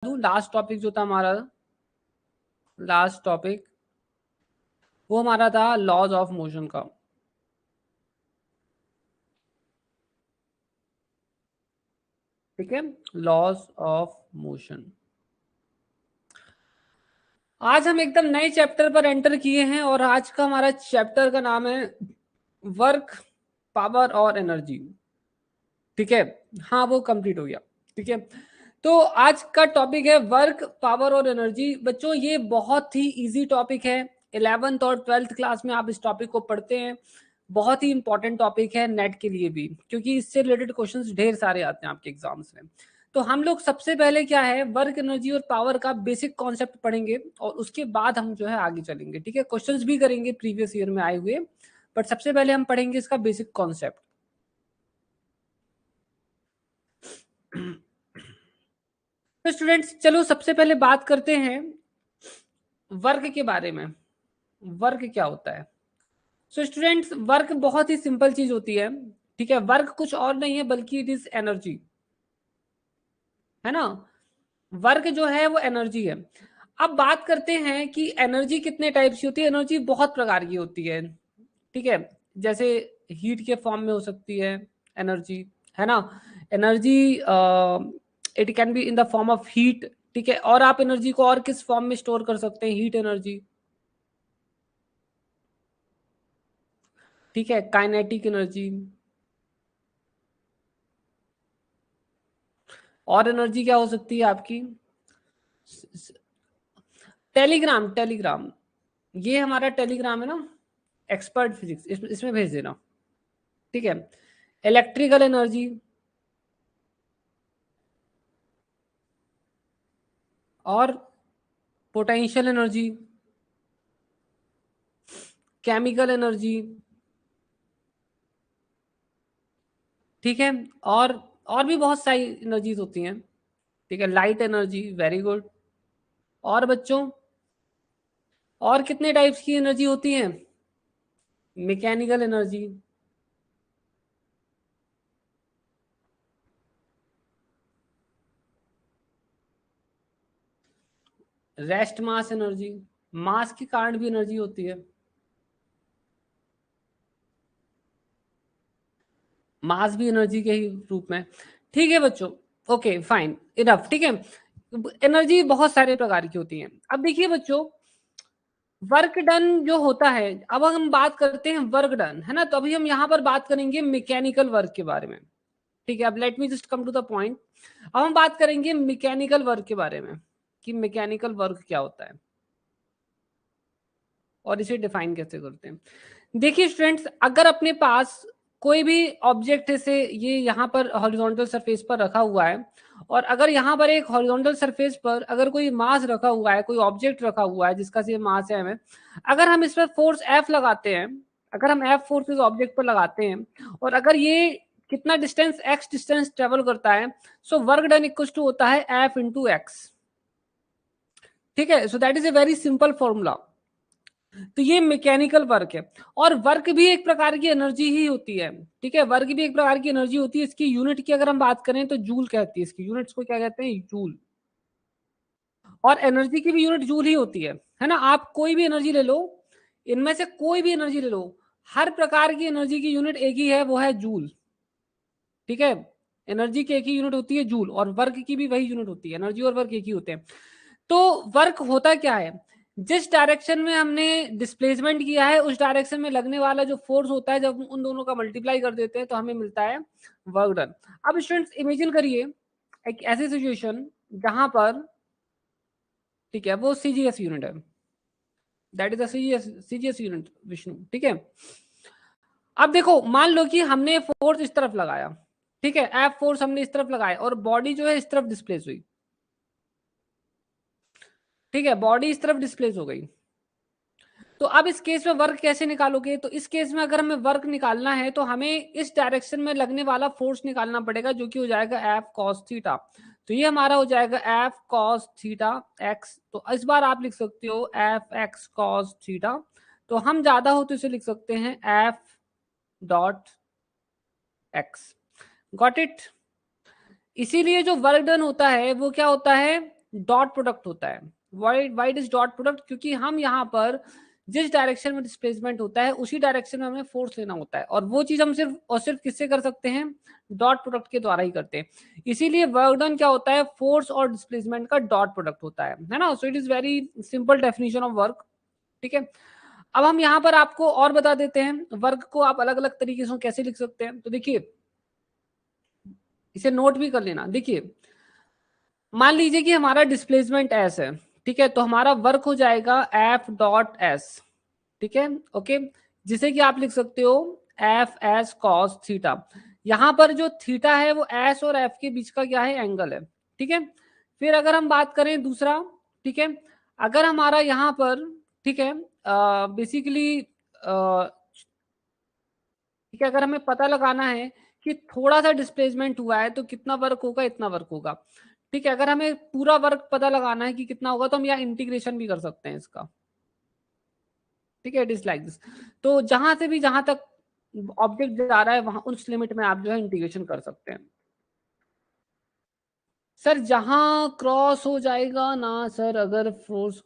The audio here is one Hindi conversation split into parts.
लास्ट टॉपिक जो था हमारा, लास्ट टॉपिक वो हमारा था लॉज ऑफ मोशन का। ठीक है, लॉज ऑफ मोशन। आज हम एकदम नए चैप्टर पर एंटर किए हैं और आज का हमारा चैप्टर का नाम है वर्क, पावर और एनर्जी। ठीक है, हाँ वो कंप्लीट हो गया। ठीक है, तो आज का टॉपिक है वर्क, पावर और एनर्जी। बच्चों ये बहुत ही इजी टॉपिक है। 11th और 12th क्लास में आप इस टॉपिक को पढ़ते हैं। बहुत ही इंपॉर्टेंट टॉपिक है नेट के लिए भी, क्योंकि इससे रिलेटेड क्वेश्चंस ढेर सारे आते हैं आपके एग्जाम्स में। तो हम लोग सबसे पहले क्या है, वर्क, एनर्जी और पावर का बेसिक कॉन्सेप्ट पढ़ेंगे और उसके बाद हम जो है आगे चलेंगे। ठीक है, क्वेश्चंस भी करेंगे प्रीवियस ईयर में आए हुए, बट सबसे पहले हम पढ़ेंगे इसका बेसिक कॉन्सेप्ट। तो स्टूडेंट्स चलो सबसे पहले बात करते हैं वर्क के बारे में। वर्क क्या होता है? सो स्टूडेंट्स वर्क बहुत ही सिंपल चीज होती है। ठीक है, वर्क कुछ और नहीं है बल्कि इट इज एनर्जी, है ना। वर्क जो है वो एनर्जी है। अब बात करते हैं कि एनर्जी कितने टाइप की होती है। एनर्जी बहुत प्रकार की होती है। ठीक है, जैसे हीट के फॉर्म में हो सकती है एनर्जी, है ना। Energy it can be in the form of heat. ठीक है, और आप एनर्जी को और किस फॉर्म में स्टोर कर सकते हैं? Heat energy. ठीक है, काइनेटिक एनर्जी। और एनर्जी क्या हो सकती है आपकी? टेलीग्राम, टेलीग्राम, ये हमारा टेलीग्राम है ना, एक्सपर्ट फिजिक्स, इसमें भेज देना। ठीक है, इलेक्ट्रिकल एनर्जी और पोटेंशियल एनर्जी, केमिकल एनर्जी। ठीक है, और भी बहुत सारी एनर्जीज होती हैं। ठीक है, लाइट एनर्जी, वेरी गुड। और बच्चों और कितने टाइप्स की एनर्जी होती हैं? Mechanical energy, rest mass energy, mass के कारण भी एनर्जी होती है। मास भी एनर्जी के ही रूप में। ठीक है बच्चों, ओके फाइन इनफ। ठीक है, एनर्जी बहुत सारे प्रकार की होती है। अब देखिए बच्चों, वर्क डन जो होता है, अब हम बात करते हैं वर्क डन, है ना। तो अभी हम यहाँ पर बात करेंगे मैकेनिकल वर्क के बारे में। ठीक है, अब let me just come to the point. अब हम बात करेंगे मैकेनिकल वर्क के बारे में कि मैकेनिकल वर्क क्या होता है और इसे डिफाइन कैसे करते हैं। देखिए स्टूडेंट्स, अगर अपने पास कोई भी ऑब्जेक्ट से ये यहाँ पर हॉरिजॉन्टल सरफेस पर रखा हुआ है, और अगर यहाँ पर एक हॉरिजॉन्टल सरफेस पर अगर कोई मास रखा हुआ है, कोई ऑब्जेक्ट रखा हुआ है जिसका से मास है हमें, अगर हम इस पर फोर्स एफ लगाते हैं, अगर हम एफ फोर्स इस ऑब्जेक्ट पर लगाते हैं और अगर ये कितना डिस्टेंस एक्स डिस्टेंस ट्रेवल करता है, so work done equal to होता है एफ इंटू एक्स। ठीक है, so that is a very simple formula. तो ये मैकेनिकल वर्क है। और वर्क भी एक प्रकार की एनर्जी ही होती है। ठीक है, वर्क भी एक प्रकार की एनर्जी होती है। इसकी यूनिट की अगर हम बात करें तो जूल कहती है, इसकी यूनिट्स को क्या कहते हैं? जूल। और एनर्जी की भी यूनिट जूल ही होती है ना। आप कोई भी एनर्जी ले लो, इनमें से कोई भी एनर्जी ले लो, हर प्रकार की एनर्जी की यूनिट एक ही है, वो है जूल। ठीक है, एनर्जी की एक ही यूनिट होती है जूल, और वर्क की भी वही यूनिट होती है। एनर्जी और वर्क एक ही होते हैं। तो वर्क होता क्या है? जिस डायरेक्शन में हमने डिस्प्लेसमेंट किया है उस डायरेक्शन में लगने वाला जो फोर्स होता है, जब हम उन दोनों का मल्टीप्लाई कर देते हैं तो हमें मिलता है वर्क डन। अब स्टूडेंट्स इमेजिन करिए एक ऐसी सिचुएशन जहां पर, ठीक है, वो सीजीएस यूनिट है, that is CGS unit Vishnu. ठीक है, अब देखो मान लो कि हमने फोर्स इस तरफ लगाया, ठीक है, एफ फोर्स हमने इस तरफ लगाया और बॉडी जो है इस तरफ डिस्प्लेस हुई। ठीक है, बॉडी इस तरफ डिस्प्लेस हो गई। तो अब इस केस में वर्क कैसे निकालोगे? तो इस केस में अगर हमें वर्क निकालना है तो हमें इस डायरेक्शन में लगने वाला फोर्स निकालना पड़ेगा, जो कि हो जाएगा एफ कॉस थीटा। तो ये हमारा हो जाएगा एफ कॉस थीटा एक्स। तो इस बार आप लिख सकते हो एफ एक्स कॉस थीटा। तो हम ज्यादा हो तो इसे लिख सकते हैं F dot x. Got it. इसीलिए जो वर्क डन होता है वो क्या होता है? डॉट प्रोडक्ट होता है। Why is dot product? क्योंकि हम यहाँ पर जिस डायरेक्शन में डिस्प्लेसमेंट होता है उसी डायरेक्शन में हमें फोर्स लेना होता है, और वो चीज हम सिर्फ और सिर्फ किससे कर सकते हैं? डॉट प्रोडक्ट के द्वारा ही करते हैं। इसीलिए वर्क डन क्या होता है? फोर्स और डिस्प्लेसमेंट का डॉट प्रोडक्ट होता है ना। सो it is very simple definition of work. ठीक है, अब हम यहाँ पर आपको और बता देते हैं वर्क को आप अलग अलग तरीके से कैसे लिख सकते हैं। तो देखिए, इसे नोट भी कर लेना। देखिए, मान लीजिए कि हमारा डिस्प्लेसमेंट एस है, ठीक है, तो हमारा वर्क हो जाएगा एफ डॉट एस। ठीक है, ओके, जिसे कि आप लिख सकते हो एफ एस कॉस थीटा। यहां पर जो थीटा है वो एस और एफ के बीच का क्या है? एंगल है। ठीक है, फिर अगर हम बात करें दूसरा, ठीक है, अगर हमारा यहाँ पर, ठीक है, बेसिकली ठीक है, अगर हमें पता लगाना है कि थोड़ा सा डिस्प्लेसमेंट हुआ है तो कितना वर्क होगा? इतना वर्क होगा। ठीक है, अगर हमें पूरा वर्क पता लगाना है कि कितना होगा तो हम यहाँ इंटीग्रेशन भी कर सकते हैं इसका। ठीक है, इट इज लाइक दिस। तो जहां से भी जहां तक ऑब्जेक्ट जा रहा है वहां उस लिमिट में आप जो है इंटीग्रेशन कर सकते हैं। सर जहां क्रॉस हो जाएगा ना सर, अगर फोर्स,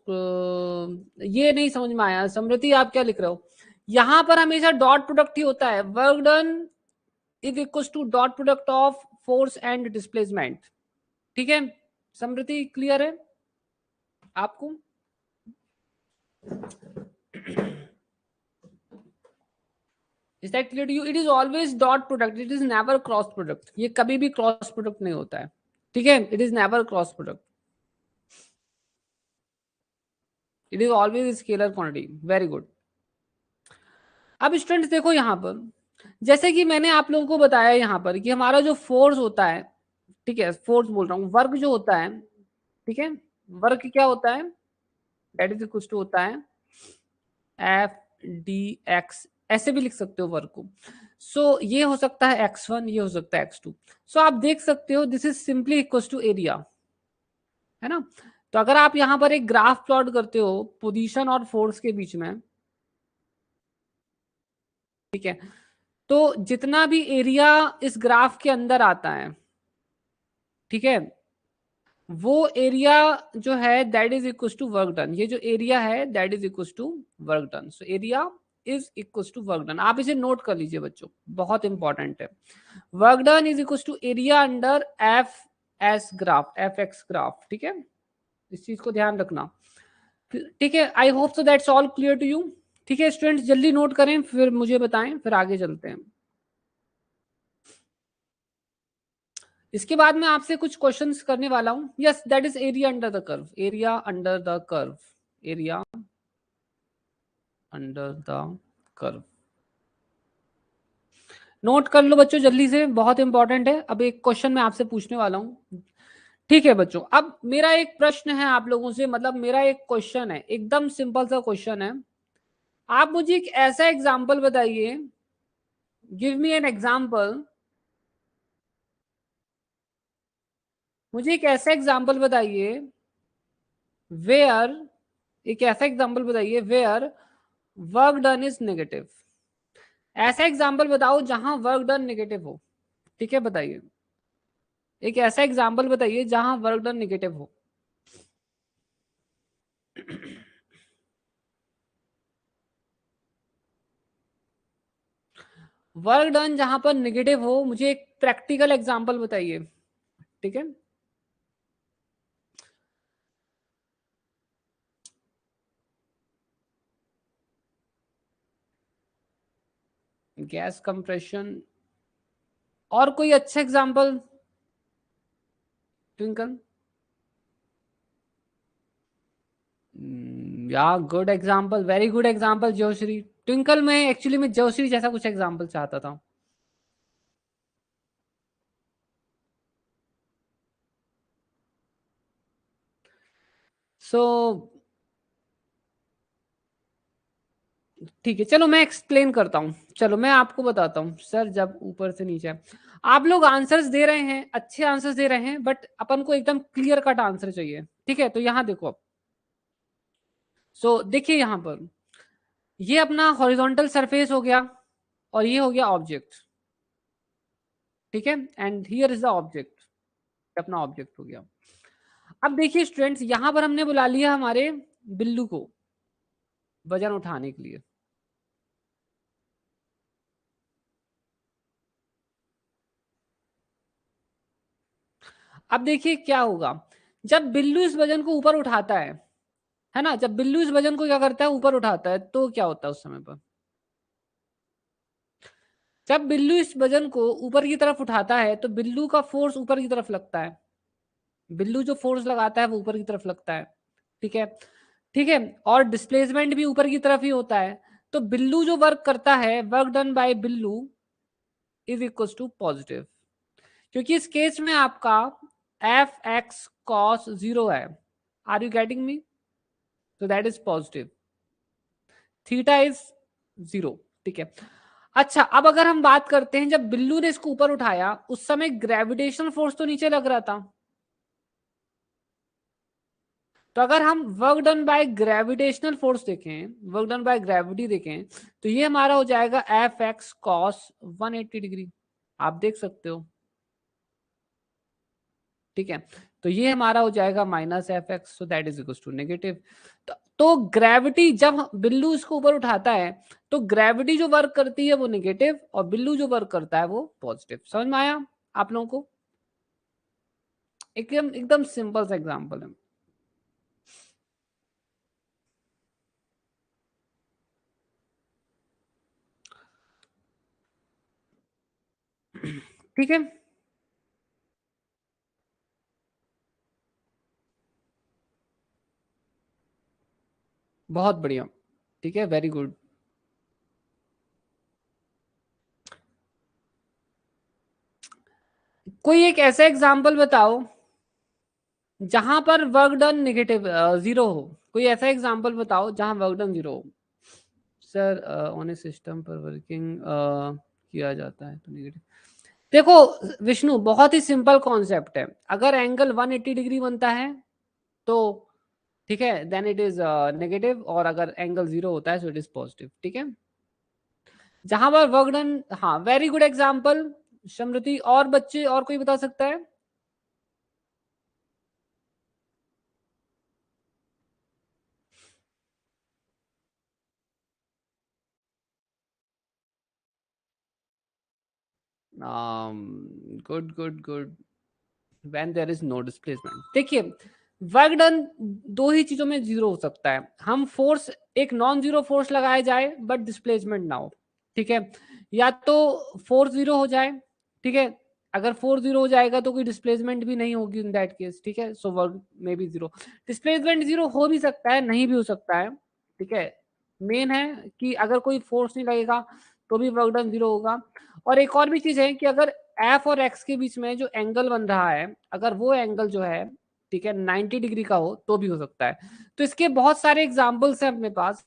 ये नहीं समझ में आया समृति, आप क्या लिख रहे हो? यहां पर हमेशा डॉट प्रोडक्ट ही होता है। Work done is equal to dot product of force and displacement. ठीक है, समृति क्लियर है आपको? Is that clear to you? It is always dot product, it is never cross product. ये कभी भी क्रॉस प्रोडक्ट नहीं होता है। ठीक है, it is never cross product, it is always scalar quantity. Very good. अब स्टूडेंट्स देखो यहाँ पर, जैसे कि मैंने आप लोगों को बताया यहाँ पर कि हमारा जो फोर्स होता है, ठीक है, फोर्स बोल रहा हूँ, वर्क जो होता है, ठीक है, वर्क क्या होता है? दैट इज इक्वल टू होता है एफ डी एक्स, ऐसे भी लिख सकते हो वर्क को। सो ये हो सकता है x1, ये हो सकता है x2। सो आप देख सकते हो this is simply equal to area, है ना। तो अगर आप यहाँ पर एक ग्राफ प्लॉट करते हो पोजीशन और फोर्स के बीच में, ठीक है, तो जितना भी एरिया इस ग्राफ के अंदर आता है, ठीक है, वो एरिया जो है that is equal to work done. ये जो एरिया है that is equal to work done. So area is equal to work done. आप इसे नोट कर लीजिए बच्चों, बहुत इंपॉर्टेंट है। Work done is equal to area under F S graph, F x graph. ठीक है, इस चीज को ध्यान रखना। ठीक है, I hope so that's all clear to you. ठीक है स्टूडेंट्स, जल्दी नोट करें फिर मुझे बताएं, फिर आगे चलते हैं। इसके बाद मैं आपसे कुछ क्वेश्चंस करने वाला हूं। Yes, that is area under the curve, area under the curve, area under the curve. Note कर लो बच्चों जल्दी से, बहुत इंपॉर्टेंट है। अब एक क्वेश्चन मैं आपसे पूछने वाला हूं। ठीक है बच्चों, अब मेरा एक प्रश्न है आप लोगों से, मतलब मेरा एक क्वेश्चन है, एकदम सिंपल सा क्वेश्चन है। आप मुझे एक ऐसा एग्जाम्पल बताइए, गिव मी एन एग्जाम्पल, मुझे एक ऐसा एग्जाम्पल बताइए वेयर, एक ऐसा एग्जाम्पल बताइए where work done is negative. ऐसा एग्जाम्पल बताओ जहां वर्क डन नेगेटिव हो। ठीक है, बताइए एक ऐसा एग्जाम्पल बताइए जहां वर्क डन नेगेटिव हो। वर्क डन जहां पर नेगेटिव हो, मुझे एक प्रैक्टिकल एग्जाम्पल बताइए। ठीक है, गैस कंप्रेशन, और कोई अच्छा एग्जाम्पल ट्विंकल? या good example, very good example Joshree. Twinkle में एक्चुअली मैं जोश्री जैसा कुछ एग्जाम्पल चाहता था। सो ठीक है, चलो मैं एक्सप्लेन करता हूँ। चलो मैं आपको बताता हूँ सर, जब ऊपर से नीचे आप लोग आंसर्स दे रहे हैं, अच्छे आंसर्स दे रहे हैं, बट अपन को एकदम क्लियर कट आंसर चाहिए। ठीक है, तो यहाँ देखो अब, सो देखिए यहाँ पर ये अपना हॉरिजॉन्टल सरफेस हो गया और ये हो गया ऑब्जेक्ट। ठीक है, and here is the object, अपना ऑब्जेक्ट हो गया। अब देखिए स्टूडेंट्स, यहां पर हमने बुला लिया हमारे बिल्लू को वजन उठाने के लिए। अब देखिए क्या होगा, जब बिल्लू इस वजन को ऊपर उठाता है ना, जब बिल्लू इस वजन को क्या करता है, ऊपर उठाता है, तो क्या होता है उस समय पर, जब बिल्लू इस वजन को ऊपर की तरफ उठाता है तो बिल्लू का फोर्स ऊपर की तरफ लगता है, बिल्लू जो फोर्स लगाता है वो ऊपर की तरफ लगता है। ठीक है, ठीक है, और डिस्प्लेसमेंट भी ऊपर की तरफ ही होता है। तो बिल्लू जो वर्क करता है, work done by Billu is equal to positive, क्योंकि इस केस में आपका एफ एक्स कॉस जीरो है। Are you getting me? तो that is positive, theta is zero. ठीक है, अच्छा अब अगर हम बात करते हैं, जब बिल्लू ने इसको ऊपर उठाया उस समय ग्रेविटेशनल फोर्स तो नीचे लग रहा था, तो अगर हम work done by gravitational force देखें, वर्क डन बाय ग्रेविटी देखें, तो ये हमारा हो जाएगा एफ एक्स कॉस 180 डिग्री, आप देख सकते हो। ठीक है, तो ये हमारा हो जाएगा minus F x, so that is equal to negative. तो ग्रेविटी जब बिल्लू इसको ऊपर उठाता है तो ग्रेविटी जो वर्क करती है वो नेगेटिव, और बिल्लू जो वर्क करता है वो पॉजिटिव। समझ में आया आप लोगों को? एकदम एकदम सिंपल सा एग्जांपल है। ठीक है, बहुत बढ़िया। ठीक है, वेरी गुड। कोई एक ऐसा एग्जांपल बताओ जहां पर वर्क डन नेगेटिव जीरो हो, कोई ऐसा एग्जांपल बताओ जहां वर्क डन जीरो हो। सर ऑन ए सिस्टम पर वर्किंग किया जाता है तो नेगेटिव। देखो विष्णु, बहुत ही सिंपल कॉन्सेप्ट है, अगर एंगल 180 डिग्री बनता है तो ठीक है देन इट इज नेगेटिव, और अगर एंगल जीरो होता है सो इट इज पॉजिटिव। ठीक है, जहां पर वर्क डन, हाँ वेरी गुड एग्जांपल समृति। और बच्चे और कोई बता सकता है? Good good good, when there is no displacement. देखिए वर्क डन दो ही चीजों में जीरो हो सकता है, हम फोर्स एक नॉन जीरो फोर्स लगाया जाए बट डिस्प्लेसमेंट ना हो। ठीक है, या तो फोर्स जीरो हो जाए, ठीक है, अगर फोर्स जीरो हो जाएगा तो कोई डिस्प्लेसमेंट भी नहीं होगी इन दैट केस। ठीक है, सो वर्क में भी जीरो, डिस्प्लेसमेंट जीरो हो भी सकता है नहीं भी हो सकता है। ठीक है, मेन है कि अगर कोई फोर्स नहीं लगेगा तो भी वर्क डन जीरो होगा। और एक और भी चीज है कि अगर एफ और एक्स के बीच में जो एंगल बन रहा है, अगर वो एंगल जो है ठीक है 90 डिग्री का हो तो भी हो सकता है। तो इसके बहुत सारे एग्जांपल्स हैं अपने पास।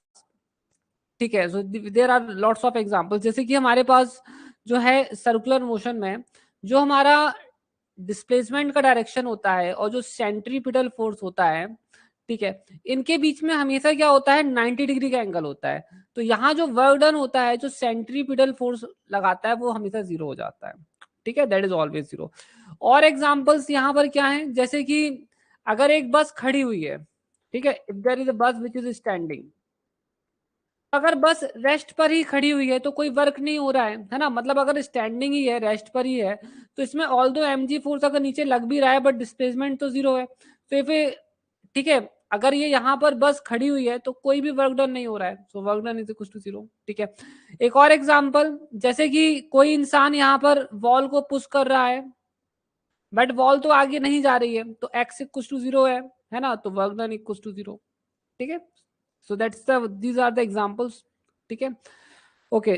ठीक है, so there are lots of examples, जैसे कि हमारे पास जो है सर्कुलर मोशन में जो हमारा डिस्प्लेसमेंट का डायरेक्शन होता है और जो सेंट्रीपिटल फोर्स होता है, ठीक है, इनके बीच में हमेशा क्या होता है 90 डिग्री का एंगल होता है। तो यहाँ जो वर्क डन होता है, जो सेंट्रीपिटल फोर्स लगाता है वो हमेशा जीरो हो जाता है। ठीक है, दैट इज ऑलवेज जीरो। और एग्जांपल्स यहाँ पर क्या है, जैसे कि अगर एक बस खड़ी हुई है, ठीक है, इफ देयर इज अ बस विच इज स्टैंडिंग, अगर बस रेस्ट पर ही खड़ी हुई है तो कोई वर्क नहीं हो रहा है ना, मतलब अगर स्टैंडिंग ही है, रेस्ट पर ही है, तो इसमें ऑल दो एम जी फोर्स अगर नीचे लग भी रहा है बट डिस्प्लेसमेंट तो जीरो है। तो फिर ठीक है, अगर ये यहाँ पर बस खड़ी हुई है तो कोई भी वर्क डन नहीं हो रहा है, so work done is equal to zero. ठीक है, एक और एग्जांपल, जैसे कि कोई इंसान यहाँ पर वॉल को पुश कर रहा है बट वॉल तो आगे नहीं जा रही है, तो एक्स इक्वल टू जीरो है ना, तो work done equal to zero. ठीक है, so that's the these are the examples. ठीक है, ओके।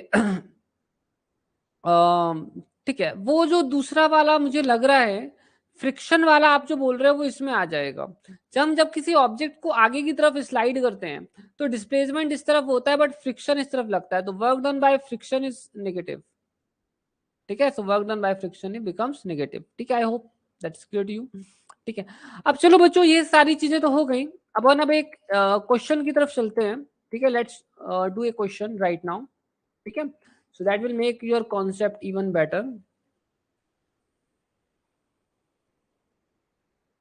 ठीक है, वो जो दूसरा वाला मुझे लग रहा है फ्रिक्शन वाला आप जो बोल रहे हो वो इसमें आ जाएगा। जब किसी ऑब्जेक्ट को आगे की तरफ स्लाइड करते हैं तो डिस्प्लेसमेंट इस तरफ होता है बट फ्रिक्शन इस तरफ लगता है, तो work done by friction is negative. ठीक है, so work done by friction it becomes negative. ठीक है, I hope that's clear to you. ठीक है, अब चलो बच्चों ये सारी चीजें तो हो गई, अब एक क्वेश्चन की तरफ चलते हैं। ठीक है, let's do a question right now. ठीक है, so that will make your concept even better.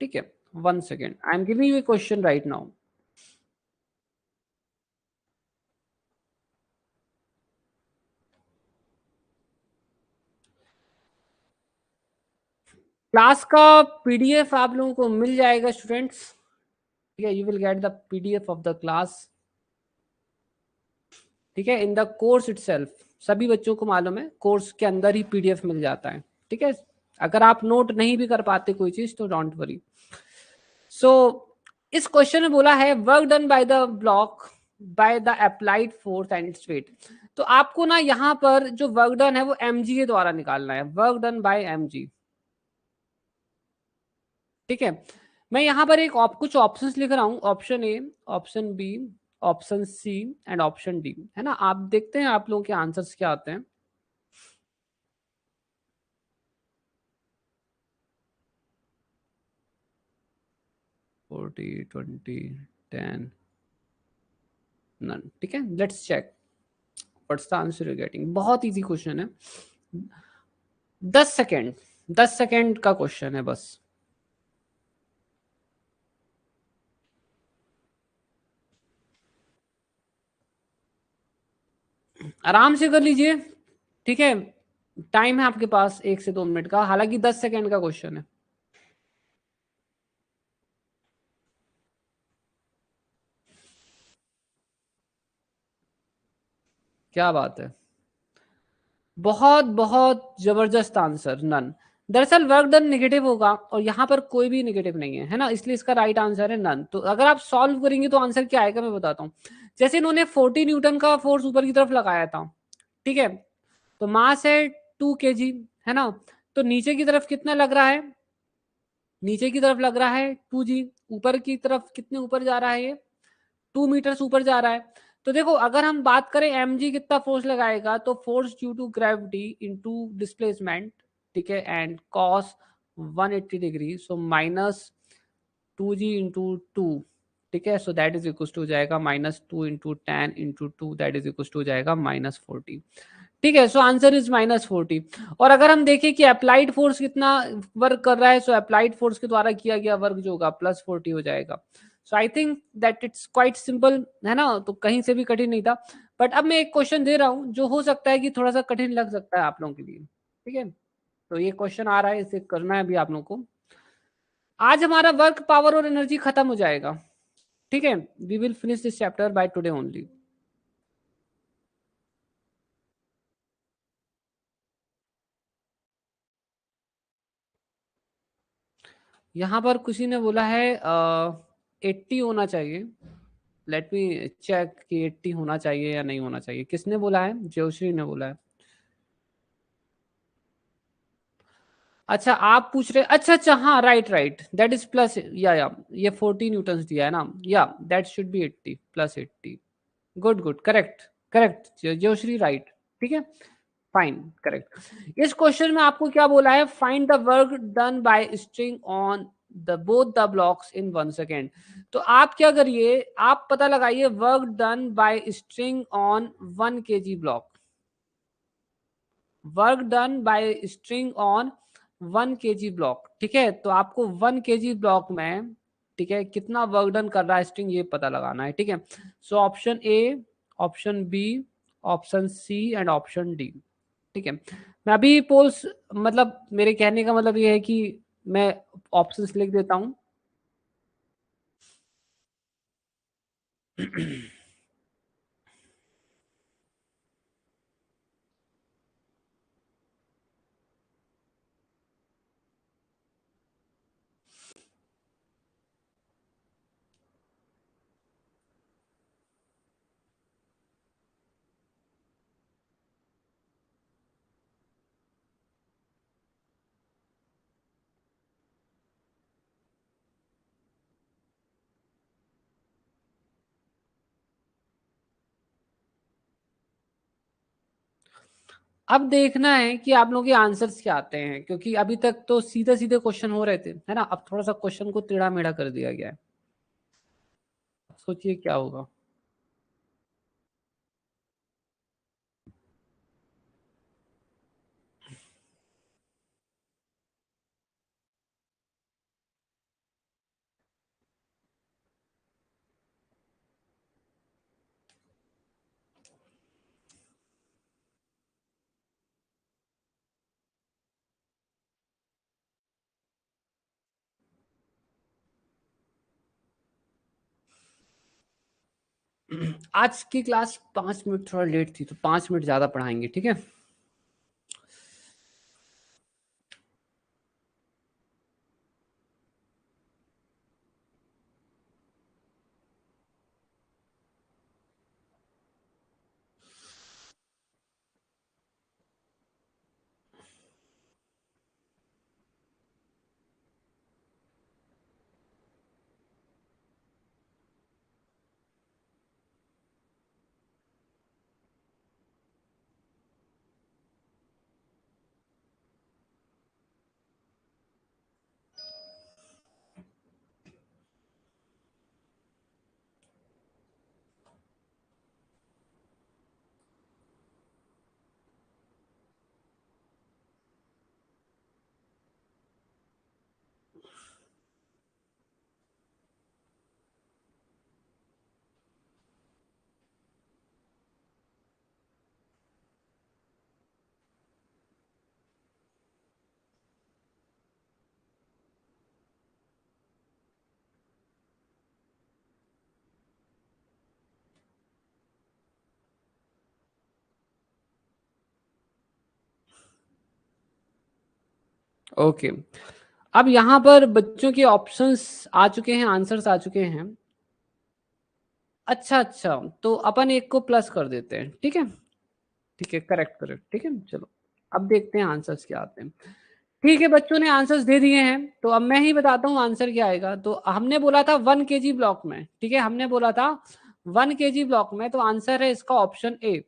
ठीक है, 1 second. I'm giving you a question right now. Class का पीडीएफ आप लोगों को मिल जाएगा स्टूडेंट्स. ठीक है, you will get the PDF of the class. ठीक है, इन द कोर्स इटसेल्फ. सभी बच्चों को मालूम है कोर्स के अंदर ही पीडीएफ मिल जाता है. ठीक है, अगर आप नोट नहीं भी कर पाते कोई चीज तो डोंट वरी. सो इस क्वेश्चन में बोला है work done by the block by the applied force and its weight. तो आपको ना यहाँ पर जो वर्क डन है वो mg के द्वारा निकालना है. Work done bye mg. ठीक है, मैं यहाँ पर कुछ ऑप्शंस लिख रहा हूँ. Option A, option B, option C and option D. है ना, आप देखते हैं आप लोगों के आंसर्स क्या आते हैं. 40, 20, 10, none. ठीक है, let's check what's the answer you getting. बहुत इजी क्वेश्चन है. 10 सेकेंड, 10 सेकेंड का क्वेश्चन है बस. आराम से कर लीजिए. ठीक है, टाइम है आपके पास 1 से 2 मिनट का. हालांकि 10 सेकेंड का क्वेश्चन है. क्या बात है, बहुत बहुत जबरदस्त आंसर. नन. दरअसल वर्क डन नेगेटिव होगा और यहाँ पर कोई भी नेगेटिव नहीं है, है ना, इसलिए इसका राइट आंसर है नन. तो अगर आप सॉल्व करेंगे तो आंसर क्या आएगा मैं बताता हूँ. जैसे इन्होंने 40 न्यूटन का फोर्स ऊपर की तरफ लगाया था. ठीक है, तो मास है 2 kg, है ना. तो नीचे की तरफ कितना लग रहा है, नीचे की तरफ लग रहा है 2g. ऊपर की तरफ कितने ऊपर जा रहा है ये, 2 मीटर्स ऊपर जा रहा है. तो देखो अगर हम बात करें mg कितना फोर्स लगाएगा तो force due to gravity into displacement. ठीक है, and cos 180 degree, so -2g × 2. ठीक है, so that is equal to हो जाएगा -2 × 10 × 2, दैट इज इक्वल टू हो जाएगा -40. ठीक है, सो आंसर इज -40. और अगर हम देखें कि अप्लाइड फोर्स कितना वर्क कर रहा है, सो अप्लाइड फोर्स के द्वारा किया गया वर्क जो होगा +40 हो जाएगा. So I think that it's quite simple, है ना, तो कहीं से भी कठिन नहीं था. बट अब मैं एक क्वेश्चन दे रहा हूँ जो हो सकता है कि थोड़ा सा कठिन लग सकता है आप लोगों के लिए. ठीक है, तो ये क्वेश्चन आ रहा है, इसे करना है अभी आप लोगों को. आज हमारा वर्क पावर और एनर्जी खत्म हो जाएगा. ठीक है, we will finish this chapter by today only. यहाँ पर किसी ने बोला है 80 होना चाहिए. लेट मी चेक कि 80 होना चाहिए या नहीं होना चाहिए. किसने बोला है, ज्योश्री ने बोला है. अच्छा आप पूछ रहे, अच्छा अच्छा, हाँ right right, that is plus. या ये 40 न्यूटन दिया है ना, या that should be 80 +80. Good good, correct correct Jyoshree, right. ठीक है, फाइन, करेक्ट. इस क्वेश्चन में आपको क्या बोला है, find the work done bye string on the both the blocks in 1 second. तो आप क्या करिए, आप पता लगाइए work done bye string on 1 kg block. Work done bye string on 1 kg block. ठीक है, तो आपको 1 kg ब्लॉक में, ठीक है, कितना वर्क डन कर रहा है स्ट्रिंग ये पता लगाना है. ठीक है, so option A, option B, option C and option D. ठीक है, मैं अभी पोल्स, मतलब मेरे कहने का मतलब ये है कि मैं ऑप्शंस लिख देता हूं. अब देखना है कि आप लोगों के आंसर्स क्या आते हैं, क्योंकि अभी तक तो सीधे सीधे क्वेश्चन हो रहे थे, है ना. अब थोड़ा सा क्वेश्चन को टेढ़ा मेढ़ा कर दिया गया है. सोचिए क्या होगा. आज की क्लास 5 मिनट थोड़ा लेट थी, तो 5 मिनट ज्यादा पढ़ाएंगे, ठीक है। ओके, अब यहाँ पर बच्चों के ऑप्शंस आ चुके हैं, आंसर्स आ चुके हैं। अच्छा अच्छा, तो अपन एक को प्लस कर देते हैं, ठीक है। ठीक है, करेक्ट करेक्ट, ठीक है। चलो अब देखते हैं आंसर्स क्या आते हैं। ठीक है, बच्चों ने आंसर्स दे दिए हैं, तो अब मैं ही बताता हूँ आंसर क्या आएगा। तो हमने बोला था 1 kg ब्लॉक में, ठीक है, हमने बोला था 1 kg ब्लॉक में, तो आंसर है इसका ऑप्शन ए।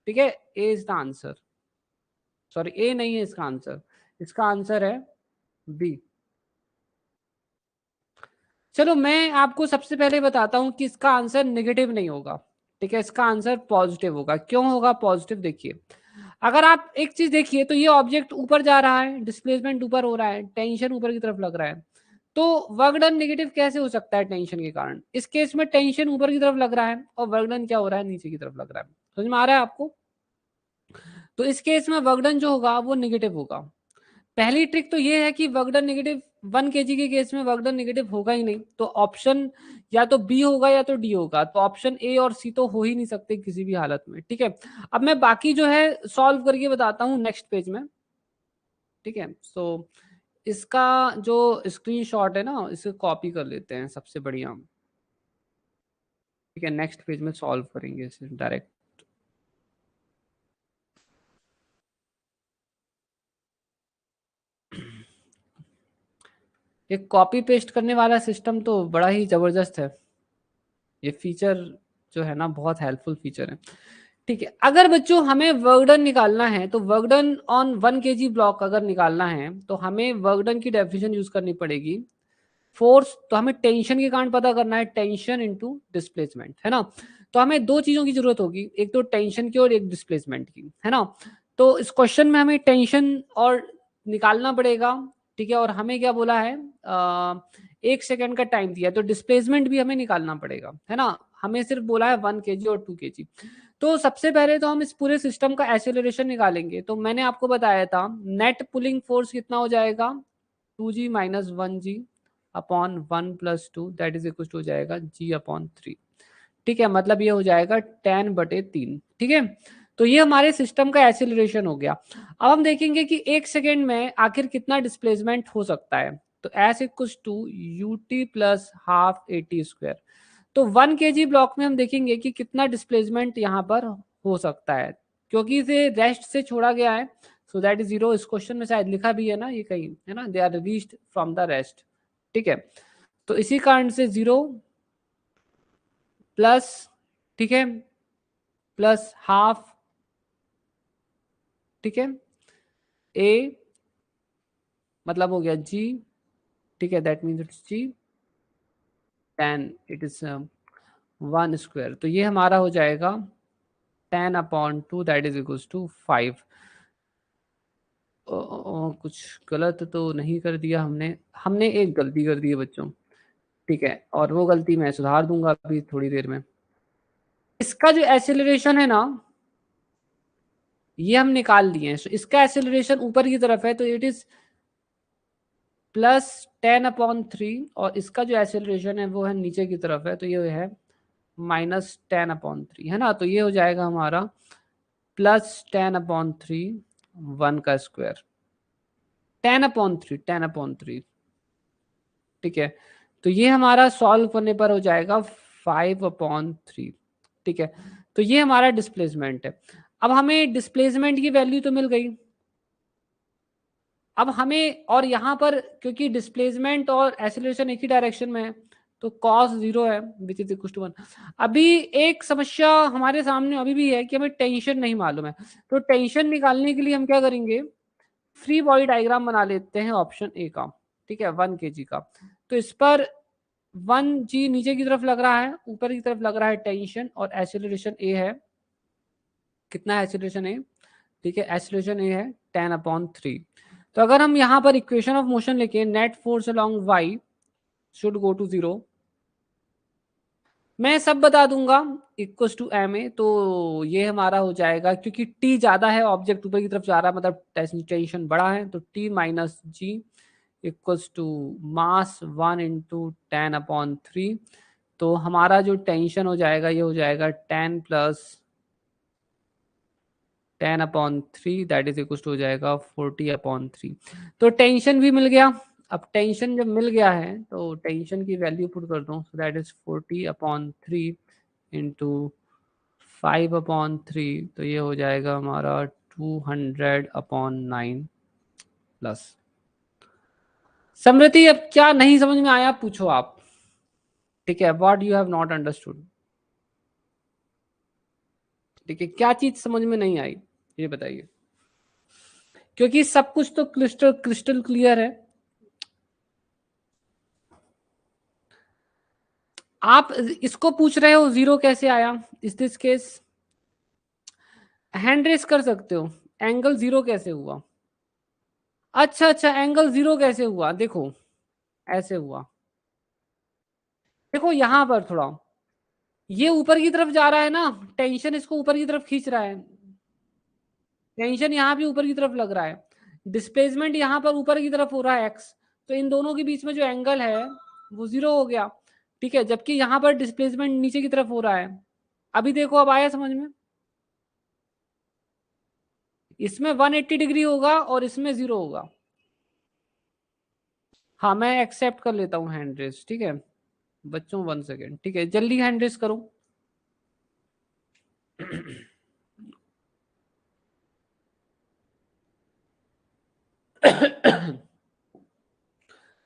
ठीक है, ए इज द आंसर। सॉरी, ए नहीं है इसका आंसर, इसका आंसर है बी। चलो मैं आपको सबसे पहले बताता हूँ कि इसका आंसर नेगेटिव नहीं होगा, ठीक है, इसका आंसर पॉजिटिव होगा। क्यों होगा पॉजिटिव, देखिए, अगर आप एक चीज देखिए, तो ये ऑब्जेक्ट ऊपर जा रहा है, डिस्प्लेसमेंट ऊपर हो रहा है, टेंशन ऊपर की तरफ लग रहा है, तो वर्क डन नेगेटिव कैसे हो सकता है टेंशन के कारण। इस केस में टेंशन ऊपर की तरफ लग रहा है और वर्क डन क्या हो रहा है, नीचे की तरफ लग रहा है। समझ में आ रहा है आपको। तो इस केस में वर्क डन जो होगा वो नेगेटिव होगा। पहली ट्रिक तो ये है कि वर्कडन नेगेटिव, 1 kg के केस में वर्कडन नेगेटिव होगा ही नहीं, तो ऑप्शन या तो बी होगा या तो डी होगा, तो ऑप्शन ए और सी तो हो ही नहीं सकते किसी भी हालत में, ठीक है। अब मैं बाकी जो है सॉल्व करके बताता हूँ नेक्स्ट पेज में, ठीक है। सो इसका जो स्क्रीनशॉट है ना, इसे कॉपी कर लेते हैं, सबसे बढ़िया, ठीक है। नेक्स्ट पेज में सॉल्व करेंगे इसे डायरेक्ट। ये कॉपी पेस्ट करने वाला सिस्टम तो बड़ा ही जबरदस्त है, ये फीचर जो है ना बहुत हेल्पफुल फीचर है। ठीक है, अगर बच्चों हमें वर्क डन निकालना है, तो work done on 1 kg block अगर निकालना है, तो हमें वर्क डन की डेफिनेशन यूज करनी पड़ेगी। फोर्स, तो हमें टेंशन के कारण पता करना है, टेंशन इनटू डिस्प्लेसमेंट, है ना। तो हमें दो चीजों की जरूरत होगी, एक तो टेंशन की और एक डिस्प्लेसमेंट की, है ना। तो इस क्वेश्चन में हमें टेंशन और निकालना पड़ेगा, ठीक है। और हमें क्या बोला है, 1 सेकेंड का टाइम दिया, तो डिस्प्लेसमेंट भी हमें निकालना पड़ेगा, है ना। हमें सिर्फ बोला है 1 kg और 2 kg। तो सबसे पहले तो हम इस पूरे सिस्टम का एक्सेलरेशन निकालेंगे। तो मैंने आपको बताया था नेट पुलिंग फोर्स कितना हो जाएगा, 2g minus 1g upon 1+2, that is equal to हो जाएगा g/3, ठीक है। मतलब ये हो जाएगा 10/3, ठीक है। तो ये हमारे सिस्टम का एक्सेलरेशन हो गया। अब हम देखेंगे कि 1 सेकेंड में आखिर कितना डिस्प्लेसमेंट हो सकता है। तो S equal to ut plus half at²। तो 1 kg ब्लॉक में हम देखेंगे कि कितना डिस्प्लेसमेंट यहाँ पर हो सकता है, क्योंकि इसे रेस्ट से छोड़ा गया है, सो दैट इज 0। इस क्वेश्चन में शायद लिखा भी है ना ये कहीं, है ना, they are reached from the rest, ठीक है। तो इसी कारण से 0 प्लस, ठीक है, प्लस हाफ, ठीक है, ए मतलब हो गया जी, ठीक है, that means it's G, 10 it is 1²। तो ये हमारा हो जाएगा 10/2, दैट इज इक्वल टू 5। कुछ गलत तो नहीं कर दिया हमने, हमने एक गलती कर दी है बच्चों, ठीक है, और वो गलती मैं सुधार दूंगा अभी थोड़ी देर में। इसका जो एक्सेलरेशन है ना, ये हम निकाल लिए हैं, so इसका एक्सेलरेशन ऊपर की तरफ है, तो इट इज प्लस 10/3, और इसका जो एक्सेलरेशन है वो है नीचे की तरफ है, तो ये है माइनस 10/3 है ना, तो ये हो जाएगा हमारा प्लस 10/3 1 का स्क्वायर 10/3 ठीक है। तो ये हमारा सॉल्व करने पर हो जाएगा 5/3 ठीक है। तो ये हमारा डिस्प्लेसमेंट है। अब हमें डिस्प्लेसमेंट की वैल्यू तो मिल गई। अब हमें और यहाँ पर क्योंकि डिस्प्लेसमेंट और एक्सीलरेशन एक ही डायरेक्शन में है तो cos 0 है विच इज इक्वल टू 1। अभी एक समस्या हमारे सामने अभी भी है कि हमें टेंशन नहीं मालूम है, तो टेंशन निकालने के लिए हम क्या करेंगे, फ्री बॉडी डायग्राम बना लेते हैं ऑप्शन ए का, ठीक है 1 kg का। तो इस पर 1g नीचे की तरफ लग रहा है, ऊपर की तरफ लग रहा है टेंशन, और एक्सीलरेशन ए है, कितना है एक्सीलरेशन ए, ठीक है एक्सीलरेशन ए है 10/3। तो अगर हम यहाँ पर इक्वेशन ऑफ मोशन लेके net force along y should go to 0, मैं सब बता दूंगा इक्वल्स टू एम ए, तो ये हमारा हो जाएगा क्योंकि t ज्यादा है, ऑब्जेक्ट ऊपर की तरफ जा रहा है, मतलब टेंशन बड़ा है, तो t minus g equals to mass 1 into 10/3। तो हमारा जो टेंशन हो जाएगा ये हो जाएगा 10 plus 10/3 that is equal to हो जाएगा 40/3। तो टेंशन भी मिल गया। अब टेंशन जब मिल गया है तो टेंशन की वैल्यू पुट कर दो, सो दैट इज 40/3 इंटू 5/3, तो ये हो जाएगा हमारा 200/9 प्लस। समृति अब क्या नहीं समझ में आया पूछो आप, ठीक है, what you have not understood, ठीक है, क्या चीज समझ में नहीं आई ये बताइए, क्योंकि सब कुछ तो क्रिस्टल क्रिस्टल क्लियर है। आप इसको पूछ रहे हो जीरो कैसे आया, इस दिस केस हैंड रेस कर सकते हो, एंगल जीरो कैसे हुआ, अच्छा अच्छा एंगल जीरो कैसे हुआ, देखो ऐसे हुआ, देखो यहां पर थोड़ा ये ऊपर की तरफ जा रहा है ना, टेंशन इसको ऊपर की तरफ खींच रहा है, टेंशन यहाँ भी ऊपर की तरफ लग रहा है, डिस्प्लेसमेंट यहाँ पर ऊपर की तरफ हो रहा है एक्स, तो इन दोनों के बीच में जो एंगल है वो जीरो हो गया, ठीक है, जबकि यहाँ पर डिस्प्लेसमेंट नीचे की तरफ हो रहा है। अभी देखो अब आया समझ में, इसमें 180 डिग्री होगा और इसमें जीरो होगा। हाँ मैं एक्सेप्ट कर लेता हूँ हैंड रेस, ठीक है बच्चों 1 सेकेंड, ठीक है जल्दी हैंड रेस करो।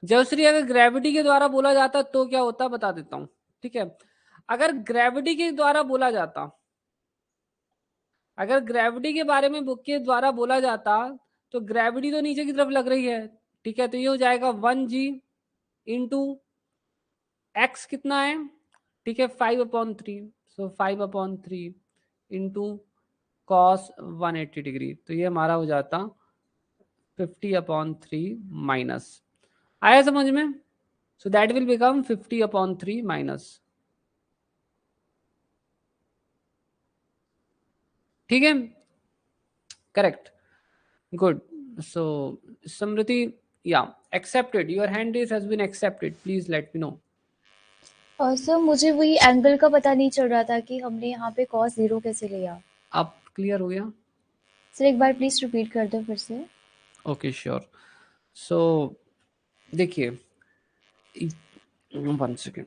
जयश्री अगर ग्रेविटी के द्वारा बोला जाता तो क्या होता बता देता हूं, ठीक है, अगर ग्रेविटी के द्वारा बोला जाता, अगर ग्रेविटी के बारे में बुक के द्वारा बोला जाता तो ग्रेविटी तो नीचे की तरफ लग रही है, ठीक है, तो ये हो जाएगा 1g इंटू एक्स कितना है, ठीक है 5/3, सो 5/3 इंटू कॉस 180 डिग्री, तो ये हमारा हो जाता 50/3 माइनस, आया समझ में, so that will become 50/3 minus, ठीक है करेक्ट गुड। सो समृति या accepted, your hand raise has been accepted, please let me know। और सर मुझे वही एंगल का पता नहीं चल रहा था कि हमने यहाँ पे cos 0 कैसे लिया। अब क्लियर हो गया, सर एक बार प्लीज रिपीट कर दो फिर से। Okay sure. सो देखिए 1 सेकेंड,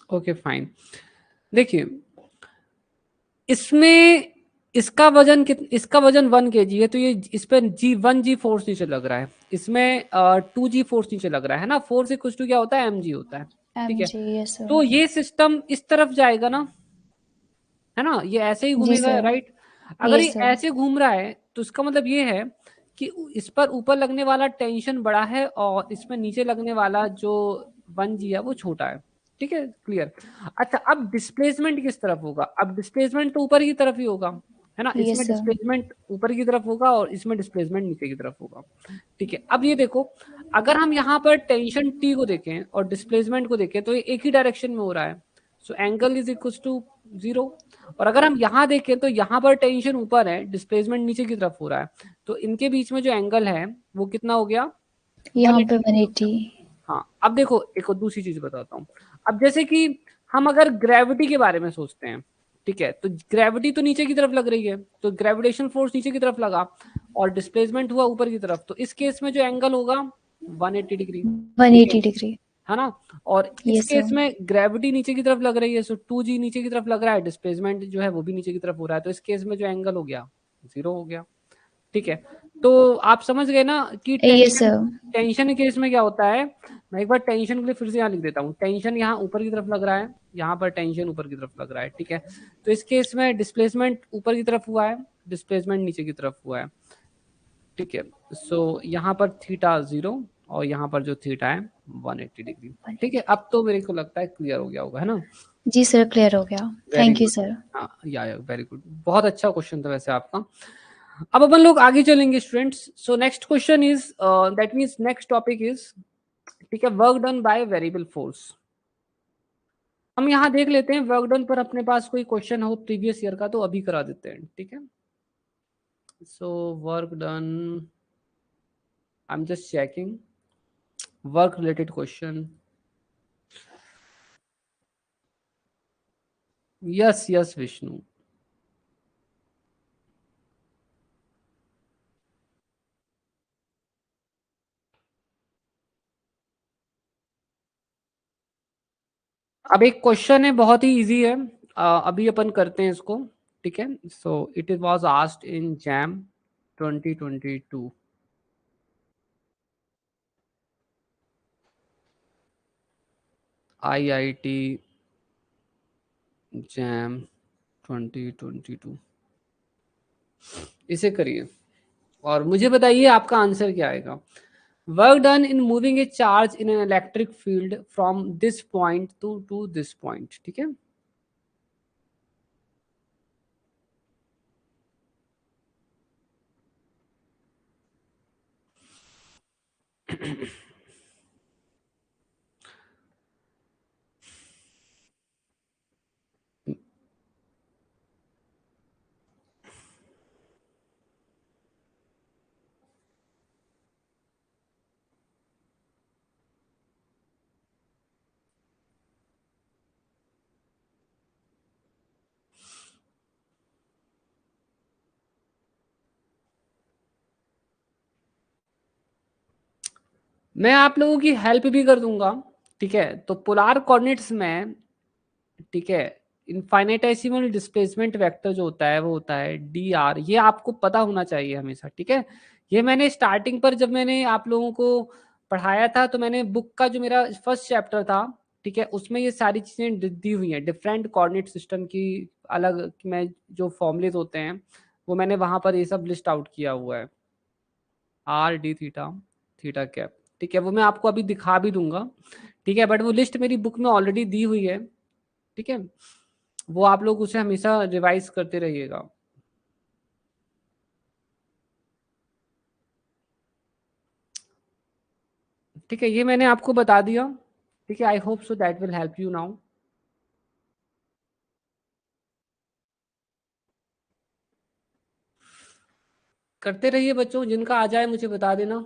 ओके फाइन, देखिए इसमें इसका वजन इसका वजन 1 kg है, तो ये इस पर जी फोर्स नीचे लग रहा है, इसमें 2g फोर्स नीचे लग रहा है ना, फोर्स इक्वल टू क्या होता है mg होता है, ठीक एम है, जी यस सर। तो ये सिस्टम इस तरफ जाएगा ना, है ना, ये ऐसे ही जी घूमेगा सर। राइट, अगर ये यस सर। ऐसे घूम रहा है तो इसका मतलब ये है कि इस पर ऊपर लगने वाला टेंशन बड़ा है और इसमें नीचे लगने वाला जो 1g है वो छोटा है, ठीक है क्लियर। अच्छा अब डिस्प्लेसमेंट किस तरफ होगा, अब डिस्प्लेसमेंट तो ऊपर की तरफ ही होगा, है ना, यस इसमें सर। डिस्प्लेसमेंट ऊपर की तरफ होगा और इसमें डिस्प्लेसमेंट नीचे की तरफ होगा, ठीक है। अब ये देखो अगर हम यहाँ पर टेंशन टी को देखें और डिस्प्लेसमेंट को देखें तो ये एक ही डायरेक्शन में हो रहा है, so angle is equal to 0। और अगर हम यहाँ देखें तो यहाँ पर टेंशन ऊपर है, डिस्प्लेसमेंट नीचे की तरफ हो रहा है, तो इनके बीच में जो एंगल है वो कितना हो गया, यहाँ पे 180। 180। हाँ, अब देखो एक और दूसरी चीज बताता हूँ। अब जैसे कि हम अगर ग्रेविटी के बारे में सोचते हैं, ठीक है, तो ग्रेविटी तो नीचे की तरफ लग रही है, तो ग्रेविटेशन फोर्स नीचे की तरफ लगा और डिस्प्लेसमेंट हुआ ऊपर की तरफ, तो इस केस में जो एंगल होगा 180 डिग्री, ठीक है 180 डिग्री। है ना। और इस यस केस सर। में ग्रेविटी नीचे की तरफ लग रही है, सो 2g नीचे की तरफ लग रहा है, डिस्प्लेसमेंट जो है वो भी नीचे की तरफ हो रहा है, तो इस केस में जो एंगल हो गया 0 हो गया, ठीक है। तो आप समझ गए ना कि yes tension, sir. Tension case में क्या होता है। मैं एक बार टेंशन के लिए फिर से यहाँ लिख देता हूँ, टेंशन यहाँ ऊपर की तरफ लग रहा है, यहाँ पर टेंशन ऊपर की तरफ लग रहा है, ठीक है। तो इस केस में डिस्प्लेसमेंट ऊपर की तरफ हुआ है, डिस्प्लेसमेंट नीचे की तरफ हुआ है, ठीक है। सो यहाँ पर थीटा 0 और यहाँ पर जो थीटा है 180 डिग्री, ठीक है। अब तो मेरे को लगता है क्लियर हो गया होगा, है ना। जी सर, क्लियर हो गया। Very thank you good. Sir. हाँ या वेरी गुड, बहुत अच्छा क्वेश्चन था वैसे आपका। अब अपन लोग आगे चलेंगे students. So next question is, that means next topic is, ठीक है, work done by variable force. हम यहाँ देख लेते हैं वर्क डन पर अपने पास कोई क्वेश्चन हो प्रीवियस ईयर का तो अभी करा देते हैं, ठीक है। So work done, I am just checking work related question. Yes yes Vishnu. अब एक क्वेश्चन है बहुत ही इजी है, अभी अपन करते हैं इसको, ठीक है। So it is was asked in jam 2022। IIT jam 2022, इसे करिए और मुझे बताइए आपका आंसर क्या आएगा। Work done in moving A charge in an electric field from this point two this point, ठीक है। मैं आप लोगों की हेल्प भी कर दूंगा, ठीक है। तो पोलार कोऑर्डिनेट्स में, ठीक है, इनफाइनेटेसिमल डिस्प्लेसमेंट वेक्टर जो होता है वो होता है dr, ये आपको पता होना चाहिए हमेशा, ठीक है। ये मैंने स्टार्टिंग पर जब मैंने आप लोगों को पढ़ाया था तो मैंने बुक का जो मेरा फर्स्ट चैप्टर था, ठीक है, उसमें ये सारी चीजें दी हुई हैं, डिफरेंट कोऑर्डिनेट सिस्टम की अलग में जो फॉर्मुलेज होते हैं वो मैंने वहां पर ये सब लिस्ट आउट किया हुआ है, are d theta, theta cap, ठीक है। वो मैं आपको अभी दिखा भी दूंगा, ठीक है, बट वो लिस्ट मेरी बुक में ऑलरेडी दी हुई है, ठीक है। वो आप लोग उसे हमेशा रिवाइज करते रहिएगा। ठीक है, ये मैंने आपको बता दिया, ठीक है। I hope so that will help you now. करते रहिए बच्चों, जिनका आ जाए मुझे बता देना।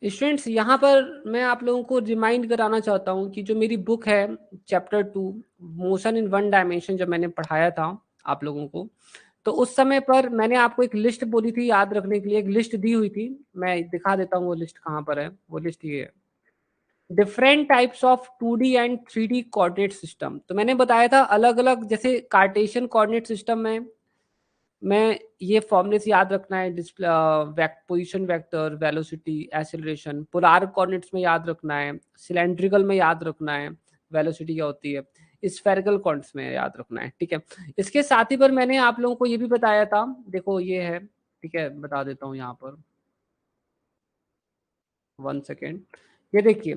स्टूडेंट्स, यहाँ पर मैं आप लोगों को रिमाइंड कराना चाहता हूँ कि जो मेरी बुक है chapter 2 motion in one dimension, जब मैंने पढ़ाया था आप लोगों को, तो उस समय पर मैंने आपको एक लिस्ट बोली थी याद रखने के लिए, एक लिस्ट दी हुई थी। मैं दिखा देता हूँ वो लिस्ट कहाँ पर है। वो लिस्ट ये है, different types of 2D and 3D coordinate system. तो मैंने बताया था अलग अलग, जैसे कार्टेशियन कोऑर्डिनेट सिस्टम में मैं ये फॉर्मूले से याद रखना है, display position vector, velocity, acceleration, polar coordinates में याद रखना है, सिलेंड्रिकल में याद रखना है वेलोसिटी क्या होती है, स्फेरिकल कोऑर्डिनेट्स में याद रखना है, ठीक है। इसके साथ ही पर मैंने आप लोगों को ये भी बताया था, देखो ये है, ठीक है, बता देता हूँ यहाँ पर, 1 सेकेंड। ये देखिए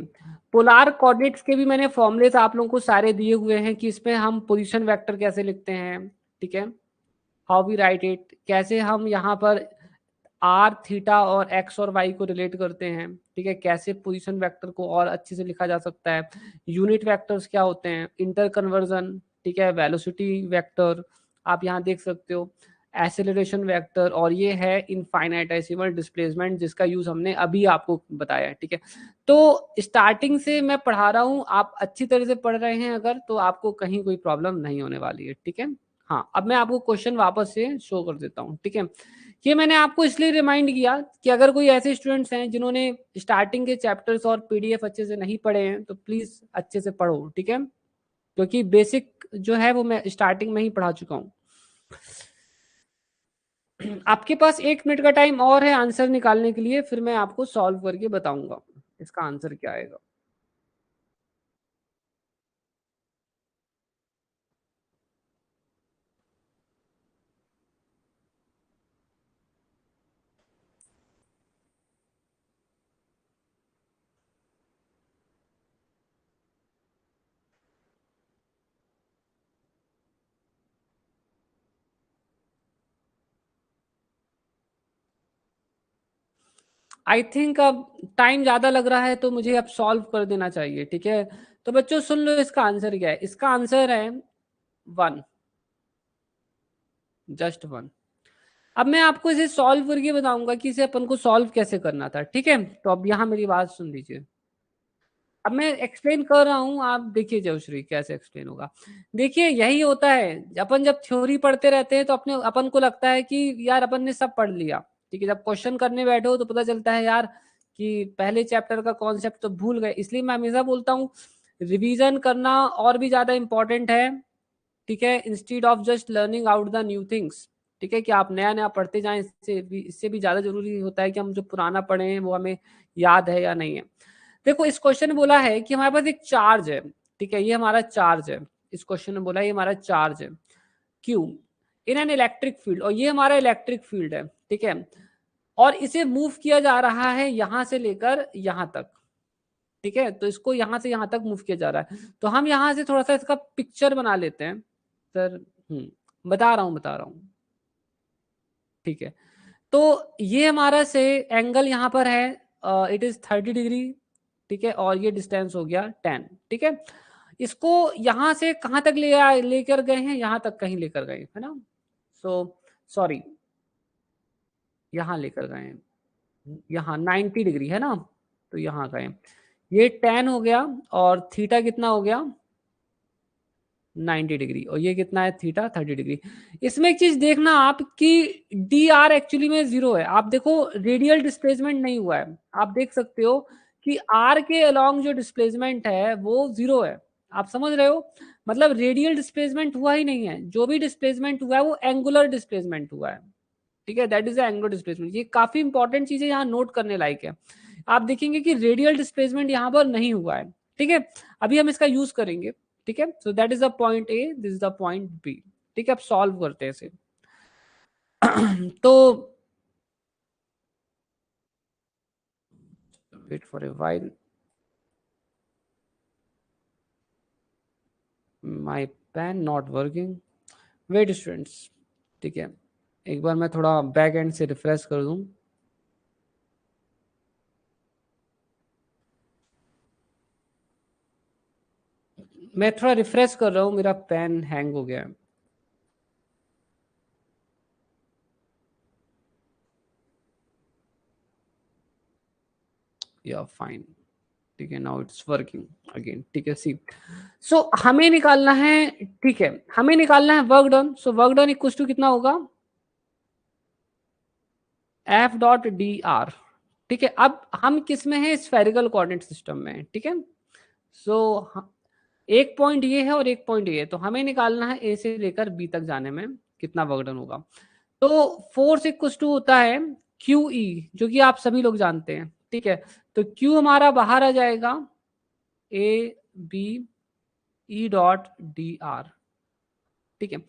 पोलार कोऑर्डिनेट्स के भी मैंने फॉर्मूलेस आप लोगों को सारे दिए हुए हैं कि इसमें हम पोजीशन वेक्टर कैसे लिखते हैं, ठीक है, हाउ वी राइट इट, कैसे हम यहाँ पर आर थीटा और एक्स और वाई को रिलेट करते हैं, ठीक है, कैसे पोजीशन वेक्टर को और अच्छे से लिखा जा सकता है, यूनिट वेक्टर्स क्या होते हैं, इंटर कन्वर्जन, ठीक है, वेलोसिटी वेक्टर आप यहाँ देख सकते हो, एक्सेलरेशन वेक्टर, और ये है इनफाइनाइटेसिमल डिस्प्लेसमेंट जिसका यूज हमने अभी आपको बताया है, ठीक है। तो स्टार्टिंग से मैं पढ़ा रहा हूँ, आप अच्छी तरह से पढ़ रहे हैं अगर, तो आपको कहीं कोई प्रॉब्लम नहीं होने वाली है, ठीक है। हाँ, अब मैं आपको क्वेश्चन वापस से शो कर देता हूँ, ठीक है। ये मैंने आपको इसलिए रिमाइंड किया कि अगर कोई ऐसे स्टूडेंट्स हैं जिन्होंने स्टार्टिंग के चैप्टर्स और पीडीएफ अच्छे से नहीं पढ़े हैं, तो प्लीज अच्छे से पढ़ो, ठीक है, क्योंकि बेसिक जो है वो मैं स्टार्टिंग में ही पढ़ा चुका हूँ। आपके पास 1 मिनट का टाइम और है आंसर निकालने के लिए, फिर मैं आपको सॉल्व करके बताऊंगा इसका आंसर क्या आएगा। आई थिंक अब टाइम ज्यादा लग रहा है तो मुझे अब सॉल्व कर देना चाहिए, ठीक है। तो बच्चों सुन लो इसका आंसर क्या है, इसका आंसर है 1, जस्ट 1। अब मैं आपको इसे सॉल्व करके बताऊंगा कि इसे अपन को सॉल्व कैसे करना था, ठीक है। तो अब यहाँ मेरी बात सुन लीजिए, अब मैं एक्सप्लेन कर रहा हूँ, आप देखिए जयश्री कैसे एक्सप्लेन होगा। देखिए यही होता है, अपन जब थ्योरी पढ़ते रहते हैं तो अपने अपन को लगता है कि यार अपन ने सब पढ़ लिया, ठीक है, जब क्वेश्चन करने बैठो तो पता चलता है यार कि पहले चैप्टर का कॉन्सेप्ट तो भूल गए। इसलिए मैं हमेशा बोलता हूँ रिवीजन करना और भी ज्यादा इंपॉर्टेंट है, ठीक है, instead of just learning out the new things, ठीक है, कि आप नया नया पढ़ते जाएं, इससे भी ज्यादा जरूरी होता है कि हम जो पुराना पढ़े हैं वो हमें याद है या नहीं है। देखो इस क्वेश्चन में बोला है कि हमारे पास एक चार्ज है, ठीक है, ये हमारा चार्ज है, इस क्वेश्चन में बोला है ये हमारा चार्ज है Q in an electric field, और ये हमारा इलेक्ट्रिक फील्ड है, ठीक है, और इसे मूव किया जा रहा है यहां से लेकर यहां तक, ठीक है, तो इसको यहां से यहां तक मूव किया जा रहा है। तो हम यहां से थोड़ा सा इसका पिक्चर बना लेते हैं सर। बता रहा हूं, ठीक है। तो ये हमारा से एंगल यहाँ पर है, इट इज 30 डिग्री, ठीक है, और ये डिस्टेंस हो गया 10, ठीक है। इसको यहाँ से कहाँ तक लेकर गए हैं, यहाँ तक कहीं लेकर गए है ना, सो सॉरी यहाँ लेकर गए हैं, यहाँ 90 डिग्री है ना, तो यहाँ गए, ये 10 हो गया, और थीटा कितना हो गया 90 डिग्री, और ये कितना है थीटा 30 डिग्री। इसमें एक चीज देखना आप कि डी आर एक्चुअली में 0 है, आप देखो रेडियल डिस्प्लेसमेंट नहीं हुआ है, आप देख सकते हो कि आर के अलोंग जो डिस्प्लेसमेंट है वो 0 है, आप समझ रहे हो, मतलब रेडियल डिस्प्लेसमेंट हुआ ही नहीं है, जो भी डिस्प्लेसमेंट हुआ है वो एंगुलर डिस्प्लेसमेंट हुआ है, ठीक है, दैट इज एंगुलर डिस्प्लेसमेंट। ये काफी इंपॉर्टेंट चीज है, यहाँ नोट करने लायक है। आप देखेंगे कि रेडियल डिस्प्लेसमेंट यहाँ पर नहीं हुआ है, ठीक है, अभी हम इसका यूज करेंगे, ठीक है। So that is the point A, this is the point B, ठीक है। अब सॉल्व करते हैं इसे। तो wait for a while, my pen not working, wait students, ठीक है, एक बार मैं थोड़ा बैक एंड से रिफ्रेश कर दूं। मैं थोड़ा रिफ्रेश कर रहा हूँ, मेरा पेन हैंग हो गया है। या फाइन, ठीक है, नाउ इट्स वर्किंग अगेन, ठीक है। सी सो हमें निकालना है, ठीक है, हमें निकालना है work done. So work done equal to कितना होगा, एफ डॉट डी आर, ठीक है। अब हम किस में है, स्फेरिकल कोऑर्डिनेट सिस्टम में, ठीक है। सो एक पॉइंट ये है और एक पॉइंट ये है, तो हमें निकालना है ए से लेकर बी तक जाने में कितना वर्क डन होगा। तो फोर्स इक्वल टू होता है क्यू ई, जो कि आप सभी लोग जानते हैं, ठीक है। तो क्यू हमारा बाहर आ जाएगा A B E dot d r, ठीक है।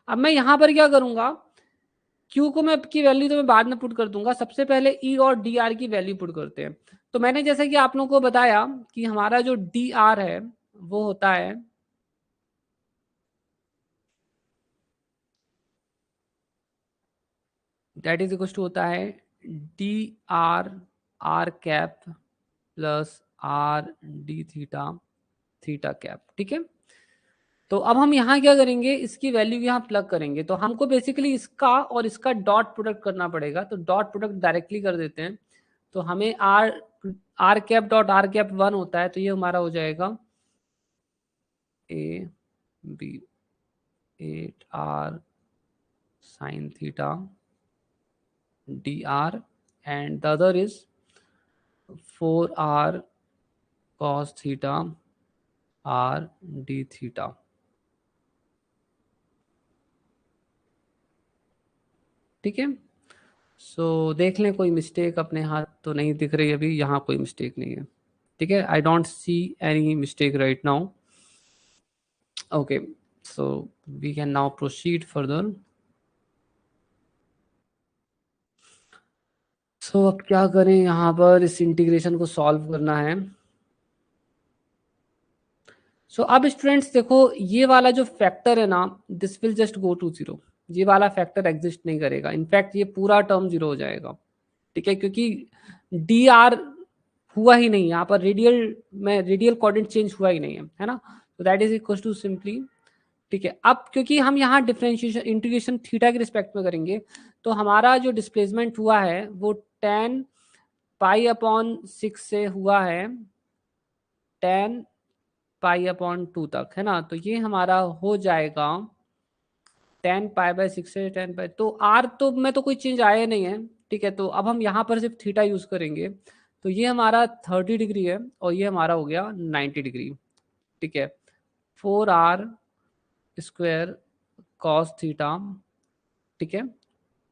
अब मैं यहां पर क्या करूंगा, क्यू को मैं की वैल्यू तो मैं बाद में पुट कर दूंगा, सबसे पहले ई और डी आर की वैल्यू पुट करते हैं। तो मैंने जैसे कि आप लोगों को बताया कि हमारा जो डी आर है वो होता है दैट इज इक्वल टू होता है d r r cap plus r d theta theta cap, ठीक है। तो अब हम यहाँ क्या करेंगे, इसकी वैल्यू यहाँ प्लग करेंगे। तो हमको बेसिकली इसका और इसका डॉट प्रोडक्ट करना पड़ेगा, तो डॉट प्रोडक्ट डायरेक्टली कर देते हैं। तो हमें r r cap dot r cap 1 होता है, तो ये हमारा हो जाएगा A B 8 r sine theta d r and the other is 4 r cos theta r d theta, ठीक है। सो देख लें कोई मिस्टेक अपने हाथ तो नहीं दिख रही अभी, यहाँ कोई मिस्टेक नहीं है, ठीक है। I don't see any mistake right now. Okay, so we can now proceed further. So अब क्या करें, यहाँ पर इस इंटीग्रेशन को सॉल्व करना है। सो अब स्टूडेंट्स देखो, ये वाला जो फैक्टर है ना, this will just go to zero. ये वाला फैक्टर एग्जिस्ट नहीं करेगा, इनफैक्ट ये पूरा टर्म जीरो हो जाएगा, ठीक है। क्योंकि डी आर हुआ ही नहीं यहाँ पर, रेडियल में रेडियल कोऑर्डिनेट चेंज हुआ ही नहीं है ना। तो that is equal to simply, ठीक है। अब क्योंकि हम यहाँ डिफरेंशिएशन इंटीग्रेशन थीटा के रिस्पेक्ट में करेंगे, तो हमारा जो डिस्प्लेसमेंट हुआ है वो 10 पाई अपॉन 6 से हुआ है 10 पाई अपॉन 2 तक, है ना। तो ये हमारा हो जाएगा 10 पाई/6 से 10 पाई, तो आर तो में तो कोई चेंज आया नहीं है, ठीक है। तो अब हम यहाँ पर सिर्फ थीटा यूज करेंगे, तो ये हमारा 30 डिग्री है और ये हमारा हो गया 90 डिग्री, ठीक है। 4r² कॉस थीटा, ठीक है,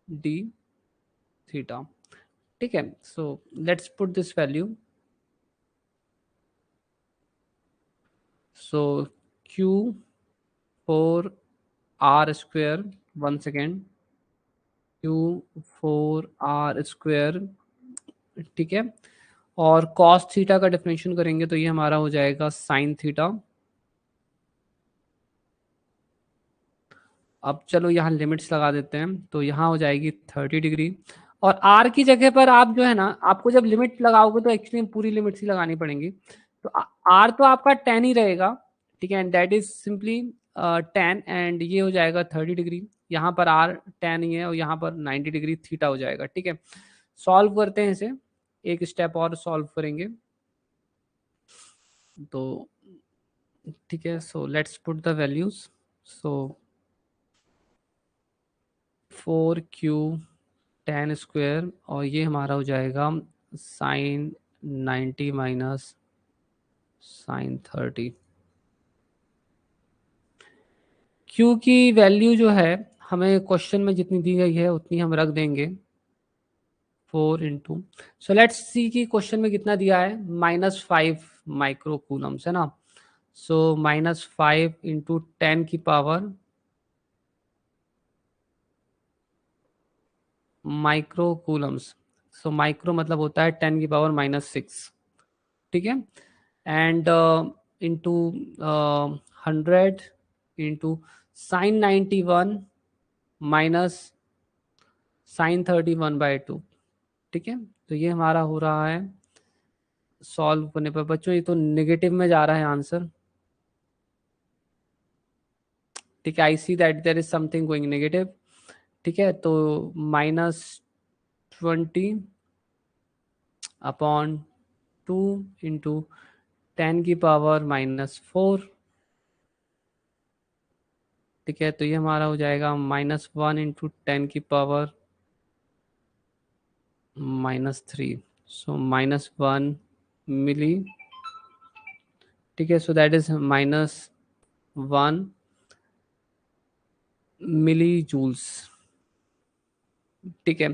डी थीटा, ठीक है। So let's put this value. So Q 4r², one second, Q 4r², ठीक है। और कॉस थीटा का डेफिनेशन करेंगे तो ये हमारा हो जाएगा साइन थीटा। अब चलो यहाँ लिमिट्स लगा देते हैं, तो यहाँ हो जाएगी 30 डिग्री, और आर की जगह पर आप जो है ना, आपको जब लिमिट लगाओगे तो एक्चुअली पूरी लिमिट्स ही लगानी पड़ेंगी। तो आर तो आपका 10 ही रहेगा, ठीक है, and that is simply 10, and ये हो जाएगा 30 डिग्री। यहाँ पर आर 10 ही है और यहाँ पर 90 डिग्री थीटा हो जाएगा, ठीक है। सॉल्व करते हैं इसे, एक स्टेप और सॉल्व करेंगे तो, ठीक है। So let's put the values. So 4q tan² और ये हमारा हो जाएगा साइन 90 माइनस साइन 30। q की वैल्यू जो है हमें क्वेश्चन में जितनी दी गई है उतनी हम रख देंगे, 4 इंटू, सो लेट्स सी कि क्वेश्चन में कितना दिया है, -5 माइक्रो कूलम्स, है ना। सो -5 इंटू 10 की पावर माइक्रो कूलम्स। सो माइक्रो मतलब होता है 10 की पावर -6, ठीक है। And into 100 into sine 91 minus sine 31/2, ठीक है। तो ये हमारा हो रहा है सॉल्व करने पर, बच्चों ये तो नेगेटिव में जा रहा है आंसर, ठीक है। I see that there is something going negative, ठीक है। तो -20/2 इंटू 10 की पावर -4, ठीक है। तो ये हमारा हो जाएगा -1 इंटू 10 की पावर -3, सो -1 मिली, ठीक है। So that is -1 milli joules, ठीक है,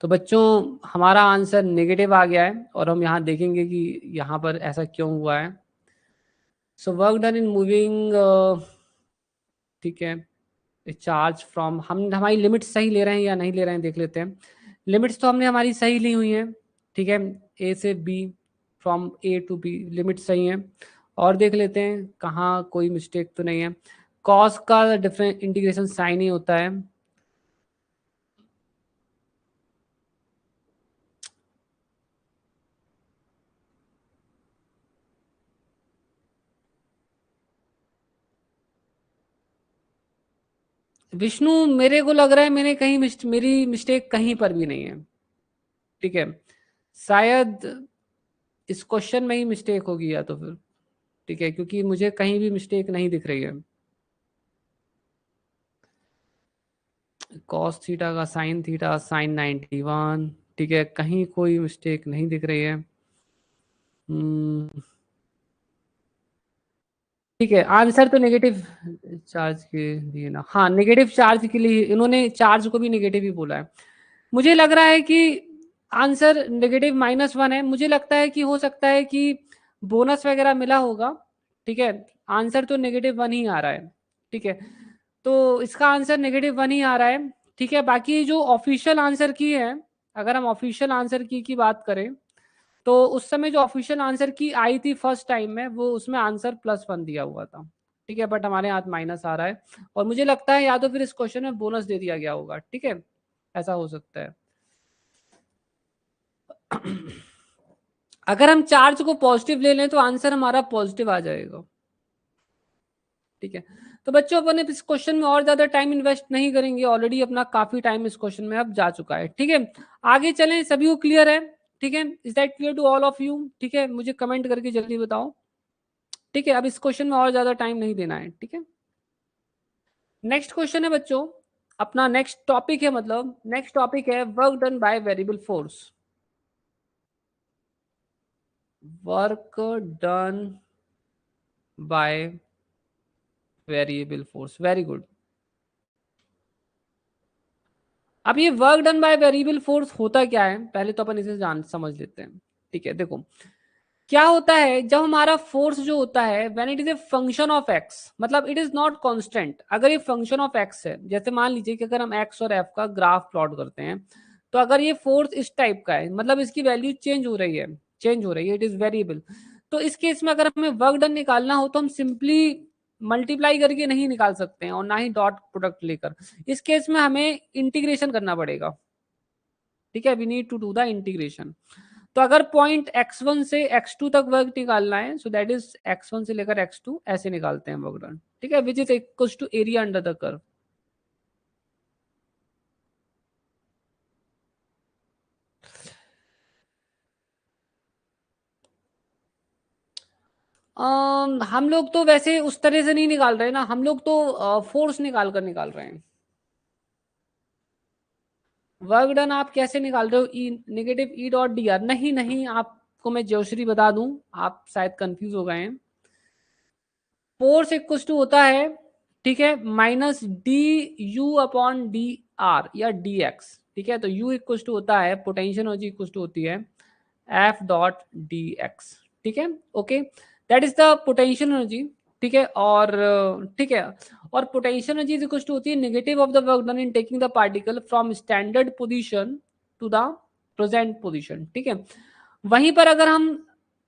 तो बच्चों हमारा आंसर नेगेटिव आ गया है और हम यहाँ देखेंगे कि यहाँ पर ऐसा क्यों हुआ है। So work done in moving, ठीक है, चार्ज फ्रॉम, हम हमारी लिमिट सही ले रहे हैं या नहीं ले रहे हैं देख लेते हैं। लिमिट्स तो हमने हमारी सही ली हुई हैं, ठीक है, ए से B, from A to B, limit सही है। और देख लेते हैं कहाँ कोई मिस्टेक तो नहीं है। कॉस का डिफरेंट इंटीग्रेशन साइन ही होता है। शायद विष्णु, मेरे को लग रहा है मैंने कहीं मेरी मिस्टेक कहीं पर भी नहीं है, ठीक है, शायद इस क्वेश्चन में ही मिस्टेक होगी या तो फिर, ठीक है, क्योंकि मुझे कहीं भी मिस्टेक नहीं दिख रही है। कॉस थीटा का साइन थीटा साइन 91, ठीक है, कहीं कोई मिस्टेक नहीं दिख रही है। ठीक है, आंसर तो नेगेटिव चार्ज के लिए ना, हाँ नेगेटिव चार्ज के लिए इन्होंने चार्ज को भी नेगेटिव ही बोला है। मुझे लग रहा है कि आंसर नेगेटिव -1 है। मुझे लगता है कि हो सकता है कि बोनस वगैरह मिला होगा, ठीक है, आंसर तो -1 ही आ रहा है, ठीक है, तो इसका आंसर -1 ही आ रहा है, ठीक है। बाकी जो ऑफिशियल आंसर की है, अगर हम ऑफिशियल आंसर की बात करें तो उस समय जो ऑफिशियल आंसर की आई थी फर्स्ट टाइम में, वो उसमें आंसर +1 दिया हुआ था, ठीक है, बट हमारे हाथ माइनस आ रहा है और मुझे लगता है या तो फिर इस क्वेश्चन में बोनस दे दिया गया होगा, ठीक है, ऐसा हो सकता है। अगर हम चार्ज को पॉजिटिव ले लें तो आंसर हमारा पॉजिटिव आ जाएगा, ठीक है। तो बच्चों अपन इस क्वेश्चन में और ज्यादा टाइम इन्वेस्ट नहीं करेंगे, ऑलरेडी अपना काफी टाइम इस क्वेश्चन में अब जा चुका है, ठीक है। आगे चलें, सभी को क्लियर है, ठीक है, is that clear to all of you, ठीक है, मुझे कमेंट करके जल्दी बताओ, ठीक है। अब इस क्वेश्चन में और ज्यादा टाइम नहीं देना है, ठीक है। नेक्स्ट क्वेश्चन है बच्चों, अपना नेक्स्ट टॉपिक है, मतलब नेक्स्ट टॉपिक है work done by variable force. Work done by variable force, very good. अब ये work done by variable force होता क्या है, पहले तो अपन इसे जान समझ लेते हैं, ठीक है। देखो क्या होता है, जब हमारा फोर्स जो होता है when it is a function of x, मतलब इट इज नॉट कांस्टेंट। अगर ये फंक्शन ऑफ एक्स है, जैसे मान लीजिए कि अगर हम एक्स और एफ का ग्राफ प्लॉट करते हैं, तो अगर ये फोर्स इस टाइप का है, मतलब इसकी वैल्यू चेंज हो रही है, चेंज हो रही है, इट इज वेरिएबल। तो इस केस में अगर हमें वर्क डन निकालना हो तो हम सिंपली मल्टीप्लाई करके नहीं निकाल सकते हैं और ना ही डॉट प्रोडक्ट लेकर। इस केस में हमें इंटीग्रेशन करना पड़ेगा, ठीक है, we need to do the integration. तो अगर पॉइंट x1 से x2 तक वर्क निकालना है, सो दैट इज x1 से लेकर x2 ऐसे निकालते हैं वर्क डन, ठीक है, which is equals to area under the curve. हम लोग तो वैसे उस तरह से नहीं निकाल रहे ना, हम लोग तो फोर्स निकाल कर निकाल रहे हैं। वर्क डन आप कैसे निकाल रहे हो, e negative e dot d r, नहीं नहीं, आपको मैं ज्योश्री बता दूं, आप शायद कंफ्यूज हो गए हैं। फोर्स इक्वल्स टू होता है, ठीक है, -du/dy या dx, ठीक है। तो u इक्वल्स टू होता है पोटेंशियल एनर्जी इक्वल्स टू होती है F.dx, ठीक है, okay, that is the potential energy, ठीक है। और ठीक है, और पोटेंशियल एनर्जी इक्वल्स टू होती है negative of the work done in taking the particle from standard position to the present position, ठीक है। वहीं पर अगर हम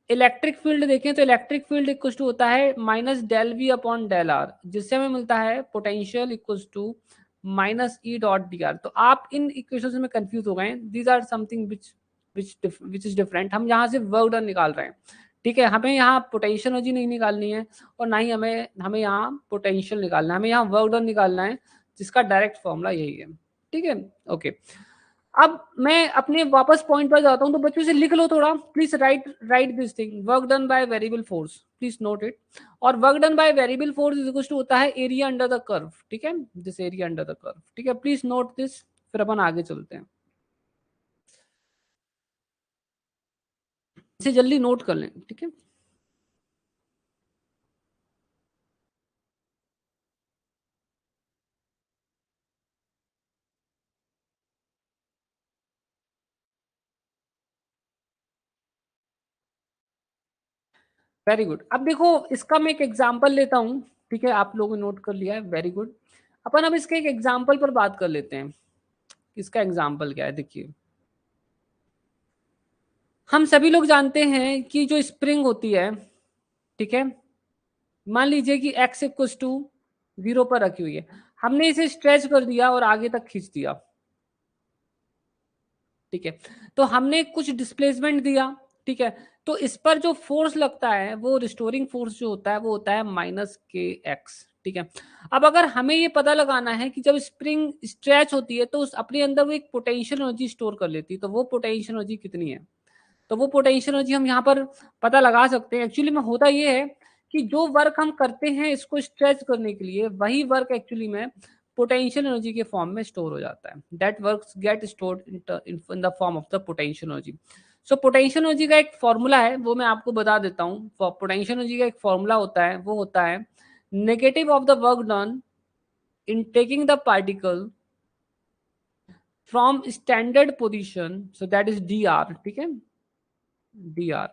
इलेक्ट्रिक फील्ड देखें तो इलेक्ट्रिक फील्ड इक्वल्स टू होता है -del v/del r, जिससे हमें मिलता है पोटेंशियल इक्वल्स टू -E.dr। तो आप इन इक्वेशंस में कंफ्यूज हो गए हैं, these are something which is different. हम यहाँ से वर्क डन निकाल रहे हैं, ठीक है, हमें यहाँ पोटेंशियल एनर्जी नहीं निकालनी है और ना ही हमें हमें यहाँ पोटेंशियल निकालना है, हमें यहाँ वर्क डन निकालना है, जिसका डायरेक्ट फॉर्मूला यही है, ठीक है, ओके। अब मैं अपने वापस पॉइंट पर जाता हूं, तो बच्चों से लिख लो थोड़ा, please write write this thing, work done by variable force, please note it. और work done by variable force is equal to होता है एरिया अंडर द कर्व, ठीक है, this area under the curve, ठीक है, प्लीज नोट दिस, फिर अपन आगे चलते हैं, इसे जल्दी नोट कर लें, ठीक है। Very good. अब देखो इसका मैं एक एग्जांपल लेता हूँ, ठीक है, आप लोगों ने नोट कर लिया है, वेरी गुड। अपन अब इसके एक एग्जांपल पर बात कर लेते हैं। इसका एग्जांपल क्या है, देखिए हम सभी लोग जानते हैं कि जो स्प्रिंग होती है, ठीक है, मान लीजिए कि x इक्वल्स टू 0 पर रखी हुई है, हमने इसे स्ट्रेच कर दिया और आगे तक खींच दिया, ठीक है, तो हमने कुछ डिस्प्लेसमेंट दिया, ठीक है, तो इस पर जो फोर्स लगता है वो रिस्टोरिंग फोर्स जो होता है वो होता है -kx, ठीक है। अब अगर हमें ये पता लगाना है कि जब स्प्रिंग स्ट्रेच होती है तो उस अपने अंदर वो एक पोटेंशियल एनर्जी स्टोर कर लेती है, तो वो पोटेंशियल एनर्जी कितनी है, तो वो पोटेंशियल एनर्जी हम यहाँ पर पता लगा सकते हैं। एक्चुअली में होता ये है कि जो वर्क हम करते हैं इसको स्ट्रेच करने के लिए, वही वर्क एक्चुअली में पोटेंशियल एनर्जी के फॉर्म में स्टोर हो जाता है। That work get stored in the form of the potential energy. So potential energy का एक फॉर्मूला है, वो मैं आपको बता देता हूँ। पोटेंशियल एनर्जी का एक फॉर्मूला होता है, वो होता है negative of the work done in taking the particle from standard position, so that is dr, ठीक है, dr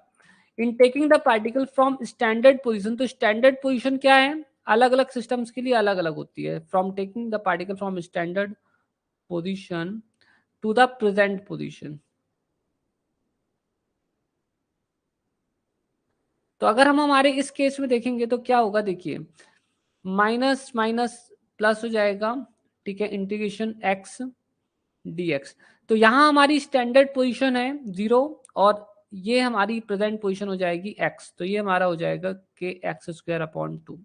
in taking the particle from standard position. तो स्टैंडर्ड पोजीशन क्या है, अलग अलग सिस्टम्स के लिए अलग अलग होती है। From taking the particle from standard position to the present position. तो अगर हम हमारे इस केस में देखेंगे तो क्या होगा, देखिए माइनस माइनस प्लस हो जाएगा, ठीक है, इंटीग्रेशन x dx। तो यहाँ हमारी स्टैंडर्ड पोजीशन है 0 और ये हमारी प्रेजेंट पोजीशन हो जाएगी x, तो ये हमारा हो जाएगा के एक्स स्क्वायर अपॉन 2,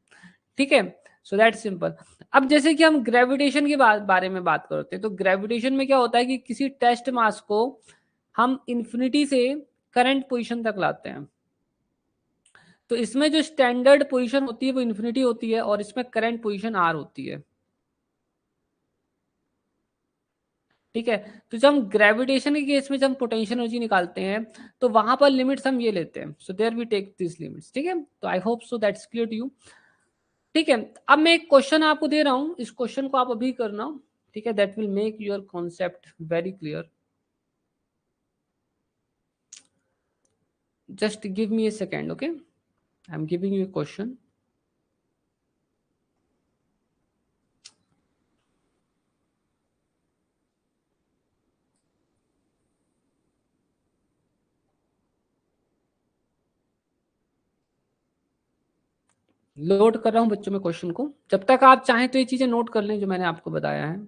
ठीक है। So that simple. अब जैसे कि हम ग्रेविटेशन के बारे में बात करते हैं, तो ग्रेविटेशन में क्या होता है कि किसी टेस्ट मास को हम इंफिनिटी से करंट पोजीशन तक लाते हैं। तो इसमें जो स्टैंडर्ड पोजीशन होती है वो इंफिनिटी होती है और इसमें करंट पोजीशन r होती है, ठीक है। तो जब हम ग्रेविटेशन के केस में जब हम पोटेंशियल एनर्जी निकालते हैं तो वहां पर लिमिट्स हम ये लेते हैं, so there we take this limits, ठीक है। तो I hope so that's clear to you, ठीक है। अब मैं एक क्वेश्चन आपको दे रहा हूं, इस क्वेश्चन को आप अभी करना, ठीक है, that will make your concept very clear. Just give me A second, okay, I am giving U A question. Load कर रहा हूं बच्चों में क्वेश्चन को, जब तक आप चाहें तो ये चीजें नोट कर लें जो मैंने आपको बताया है।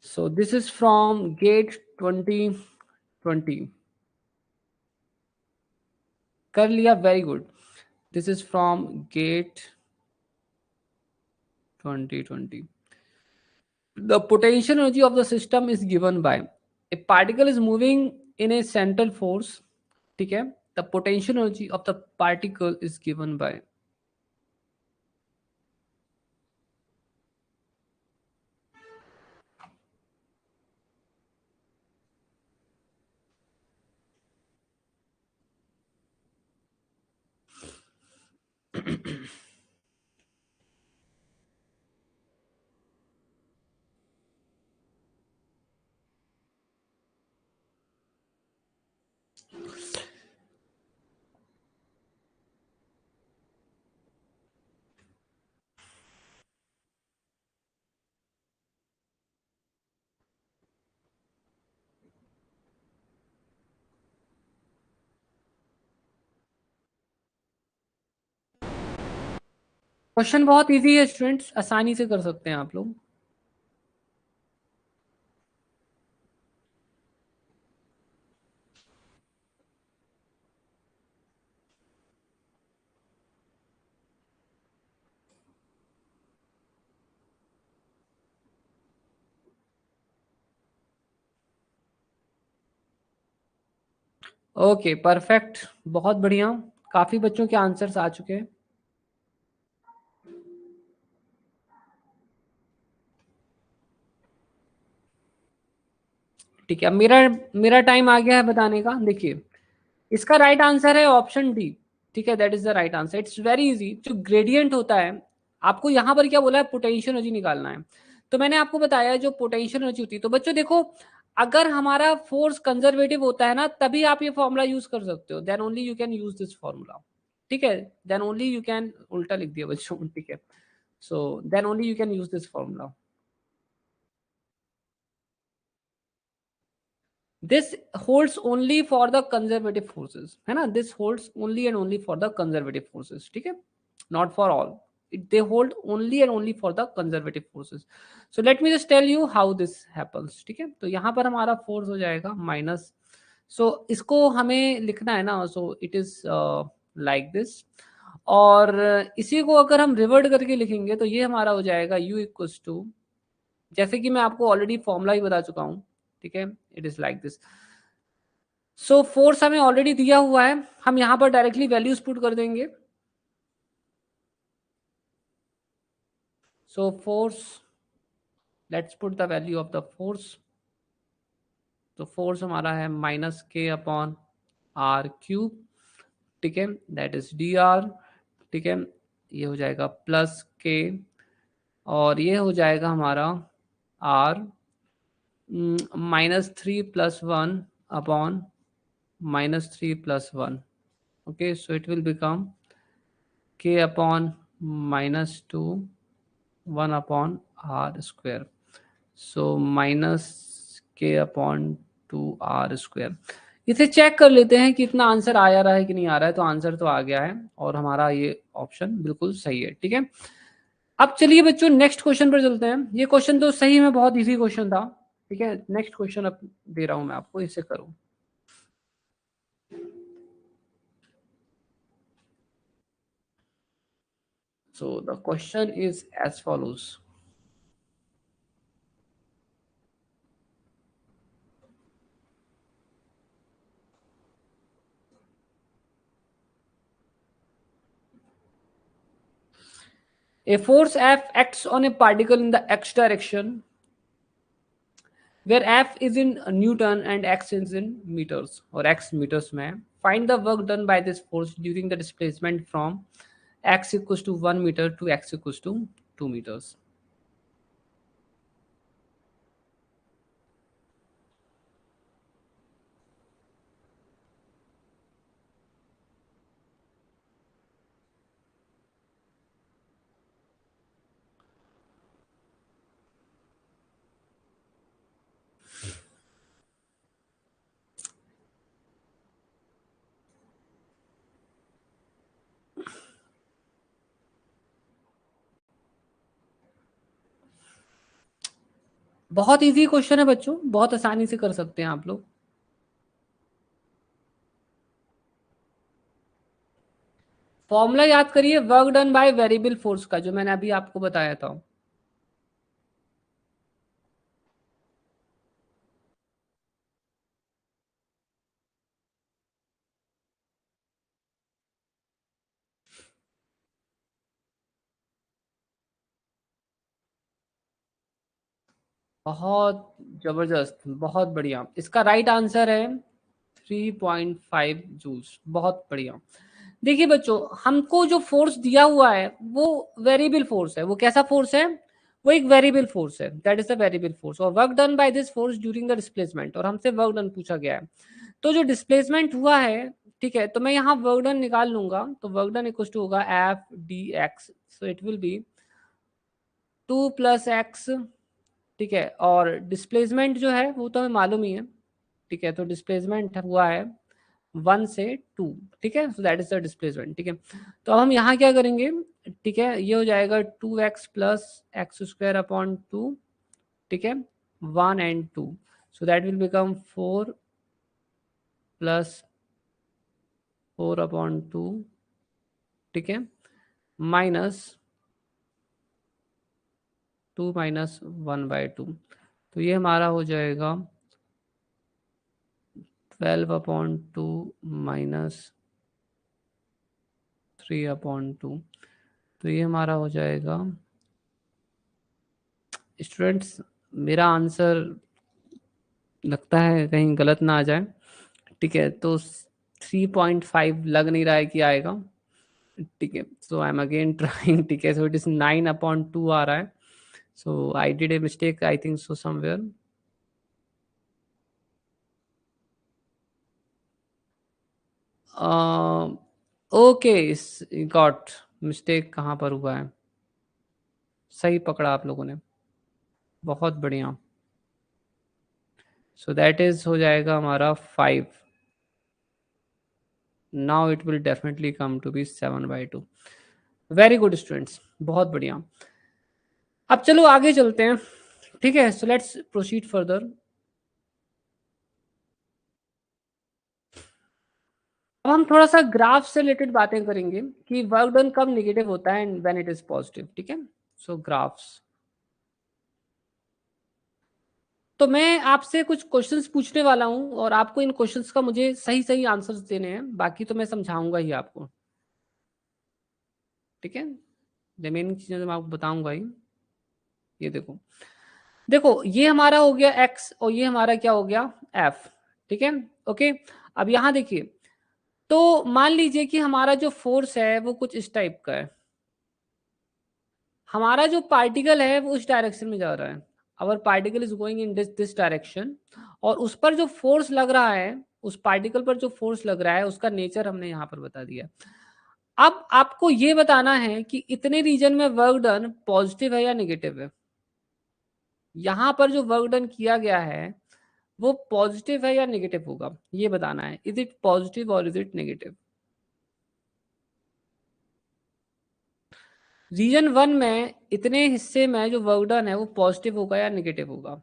So this is from GATE 2020. कर लिया, very good. This is from GATE 2020. The potential energy of the system is given by a particle is moving in a central force, ठीक है, the potential energy of the particle is given by, question बहुत इजी है स्टूडेंट्स, आसानी से कर सकते हैं आप लोग। ओके परफेक्ट, बहुत बढ़िया, काफी बच्चों के आंसर्स आ चुके हैं। ठीक है, अब मेरा मेरा टाइम आ गया है बताने का। देखिए इसका राइट आंसर है ऑप्शन डी, ठीक है, that is the right answer. It's very easy. जो ग्रेडियंट होता है, आपको यहाँ पर क्या बोला है, पोटेंशियल एनर्जी निकालना है। तो मैंने आपको बताया जो पोटेंशियल एनर्जी होती है, तो बच्चों देखो, अगर हमारा फोर्स कंजर्वेटिव होता है ना, तभी आप ये फॉर्मूला यूज कर सकते हो, then only you can use this formula. ठीक है, देन ओनली यू कैन, उल्टा लिख दिया बच्चों, ठीक है, so then only you can use this formula. This holds only for the conservative forces, है ना, this holds only and only for the conservative forces, ठीक है, not for all, they hold only and only for the conservative forces. So let me just tell you how this happens, ठीक है। तो यहाँ पर हमारा फोर्स हो जाएगा माइनस, सो इसको हमें लिखना है ना, सो इट इज लाइक दिस, और इसी को अगर हम रिवर्ट करके लिखेंगे तो ये हमारा हो जाएगा u इक्वल्स टू, जैसे कि मैं आपको ऑलरेडी फॉर्मूला ही बता चुका हूँ, ठीक है, it is like this. So force हमें ऑलरेडी दिया हुआ है, हम यहाँ पर डायरेक्टली वैल्यूज पुट कर देंगे। So force, let's put the value of the force. तो फोर्स हमारा है माइनस के अपॉन आर क्यूब, ठीक है, दैट इज डी आर, ठीक है, ये हो जाएगा प्लस के, और ये हो जाएगा हमारा are -3 + 1 upon -3 + 1, okay, so it will become k upon -2 1 upon r square, so -k/2r²। इसे चेक कर लेते हैं कि इतना आंसर आ रहा है कि नहीं आ रहा है। तो आंसर तो आ गया है और हमारा ये ऑप्शन बिल्कुल सही है, ठीक है। अब चलिए बच्चों नेक्स्ट क्वेश्चन पर चलते हैं। ये क्वेश्चन तो सही में बहुत इजी क्वेश्चन था, ठीक है। नेक्स्ट क्वेश्चन अब दे रहा हूं मैं आपको, इसे करो। So the question is as follows. A force F acts on a particle in the x direction, where F is in Newton and x is in meters or x meters में। Find the work done by this force during the displacement from x equals to 1 meter to x equals to 2 meters. बहुत इजी क्वेश्चन है बच्चों, बहुत आसानी से कर सकते हैं आप लोग। फॉर्मूला याद करिए, work done by variable force का, जो मैंने अभी आपको बताया था। बहुत जबरदस्त, बहुत बढ़िया। इसका राइट आंसर है 3.5 जूल्स। बहुत बढ़िया। देखिए बच्चों, हमको जो फोर्स दिया हुआ है वो वेरिएबल फोर्स है। वो कैसा फोर्स है? वो एक वेरिएबल फोर्स है, that is the variable force. और work done by this force during the displacement, और हमसे वर्क डन पूछा गया है। तो जो डिस्प्लेसमेंट हुआ है, ठीक है, तो मैं यहाँ वर्क डन निकाल लूंगा। तो वर्क डन इक्वल टू होगा F D x, so it will be 2 + x, ठीक है। और डिस्प्लेसमेंट जो है वो तो हमें मालूम ही है, ठीक है। तो डिस्प्लेसमेंट हुआ है 1 से 2, ठीक है, so that is the displacement, ठीक है। तो अब हम यहाँ क्या करेंगे, ठीक है, ये हो जाएगा 2x + x² अपॉन 2, ठीक है, 1 and 2, so that will become 4 + 4 upon 2, ठीक है, माइनस 2 - 1/2। तो ये हमारा हो जाएगा 12/2 - 3/2। तो ये हमारा हो जाएगा, स्टूडेंट्स मेरा आंसर लगता है कहीं गलत ना आ जाए, ठीक है। तो 3.5 लग नहीं रहा है कि आएगा, ठीक है। So I am again trying, ठीक है। सो इट इज 9/2 आ रहा है। So I did a mistake I think so somewhere. Okay got, mistake कहाँ पर हुआ है, सही पकड़ा आप लोगों ने, बहुत बढ़िया। सो दैट इज हो जाएगा हमारा 5। Now it will definitely come to be 7/2। Very good students, बहुत बढ़िया। अब चलो आगे चलते हैं, ठीक है। So let's proceed further. अब हम थोड़ा सा ग्राफ से रिलेटेड बातें करेंगे कि वर्क डन कब नेगेटिव होता है and when it is positive, ठीक है। सो ग्राफ्स, तो मैं आपसे कुछ क्वेश्चंस पूछने वाला हूं और आपको इन क्वेश्चंस का मुझे सही सही आंसर्स देने हैं, बाकी तो मैं समझाऊंगा ही आपको, ठीक है। रिमेनिंग चीजें तो मैं आपको बताऊंगा ही। ये देखो, देखो ये हमारा हो गया एक्स और ये हमारा क्या हो गया एफ, ठीक है। ओके, अब यहां देखिए, तो मान लीजिए कि हमारा जो फोर्स है वो कुछ इस टाइप का है, हमारा जो पार्टिकल है वो उस डायरेक्शन में जा रहा है, our particle is going in this direction, और उस पर जो फोर्स लग रहा है, उस पार्टिकल पर जो फोर्स लग रहा है उसका नेचर हमने यहाँ पर बता दिया। अब आपको ये बताना है कि इतने रीजन में वर्क डन पॉजिटिव है या नेगेटिव है। यहाँ पर जो वर्क डन किया गया है वो पॉजिटिव है या नेगेटिव होगा, ये बताना है। इज इट पॉजिटिव और इज इट नेगेटिव। रीजन 1 में इतने हिस्से में जो वर्क डन है वो पॉजिटिव होगा या नेगेटिव होगा।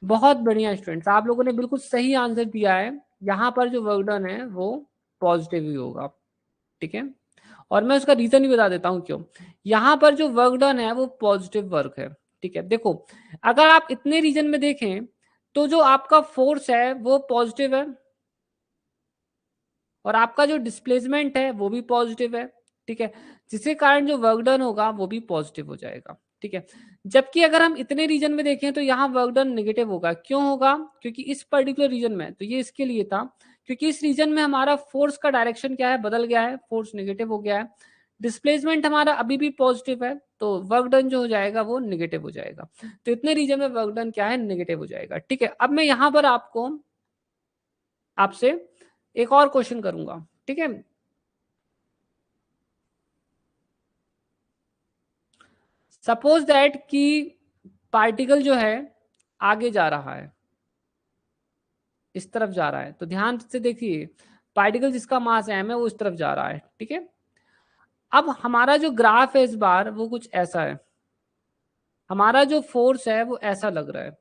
बहुत बढ़िया स्टूडेंट्स, आप लोगों ने बिल्कुल सही आंसर दिया है। यहाँ पर जो वर्क डन है वो पॉजिटिव ही होगा, ठीक है। और मैं उसका रीजन भी बता देता हूँ क्यों। यहाँ पर जो वर्क डन है वो पॉजिटिव वर्क है, ठीक है। देखो, अगर आप इतने रीजन में देखें तो जो आपका फोर्स है वो पॉजिटिव है और आपका जो डिस्प्लेसमेंट है वो भी पॉजिटिव है, ठीक है। जिसके कारण जो वर्क डन होगा वो भी पॉजिटिव हो जाएगा, ठीक है। जबकि अगर हम इतने रीजन में देखें तो यहाँ वर्क डन नेगेटिव होगा। क्यों होगा, क्योंकि इस पर्टिकुलर रीजन में, तो ये इसके लिए था, क्योंकि इस रीजन में हमारा फोर्स का डायरेक्शन क्या है, बदल गया है, फोर्स नेगेटिव हो गया है। डिस्प्लेसमेंट हमारा अभी भी पॉजिटिव है, तो वर्क डन जो हो जाएगा वो नेगेटिव हो जाएगा। तो इतने रीजन में वर्क डन क्या है, नेगेटिव हो जाएगा, ठीक है। अब मैं यहाँ पर आपको आपसे एक और क्वेश्चन करूंगा, ठीक है। सपोज दैट कि पार्टिकल जो है आगे जा रहा है, इस तरफ जा रहा है, तो ध्यान से देखिए, पार्टिकल जिसका मास m है वो इस तरफ जा रहा है, ठीक है। अब हमारा जो ग्राफ है इस बार वो कुछ ऐसा है, हमारा जो फोर्स है वो ऐसा लग रहा है।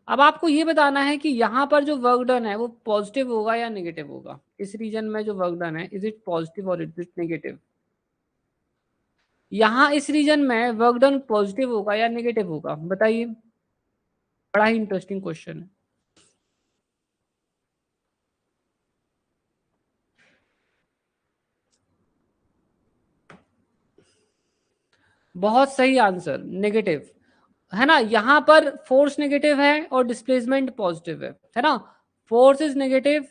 अब आपको ये बताना है कि यहाँ पर जो वर्क डन है वो पॉजिटिव होगा या नेगेटिव होगा। इस रीजन में जो वर्क डन है, इज इट पॉजिटिव और इज इट नेगेटिव। यहाँ इस रीजन में वर्क डन पॉजिटिव होगा या नेगेटिव होगा, बताइए। बड़ा ही इंटरेस्टिंग क्वेश्चन है। बहुत सही आंसर, नेगेटिव, है ना। यहाँ पर फोर्स नेगेटिव है और डिस्प्लेसमेंट पॉजिटिव है ना। फोर्स इज नेगेटिव,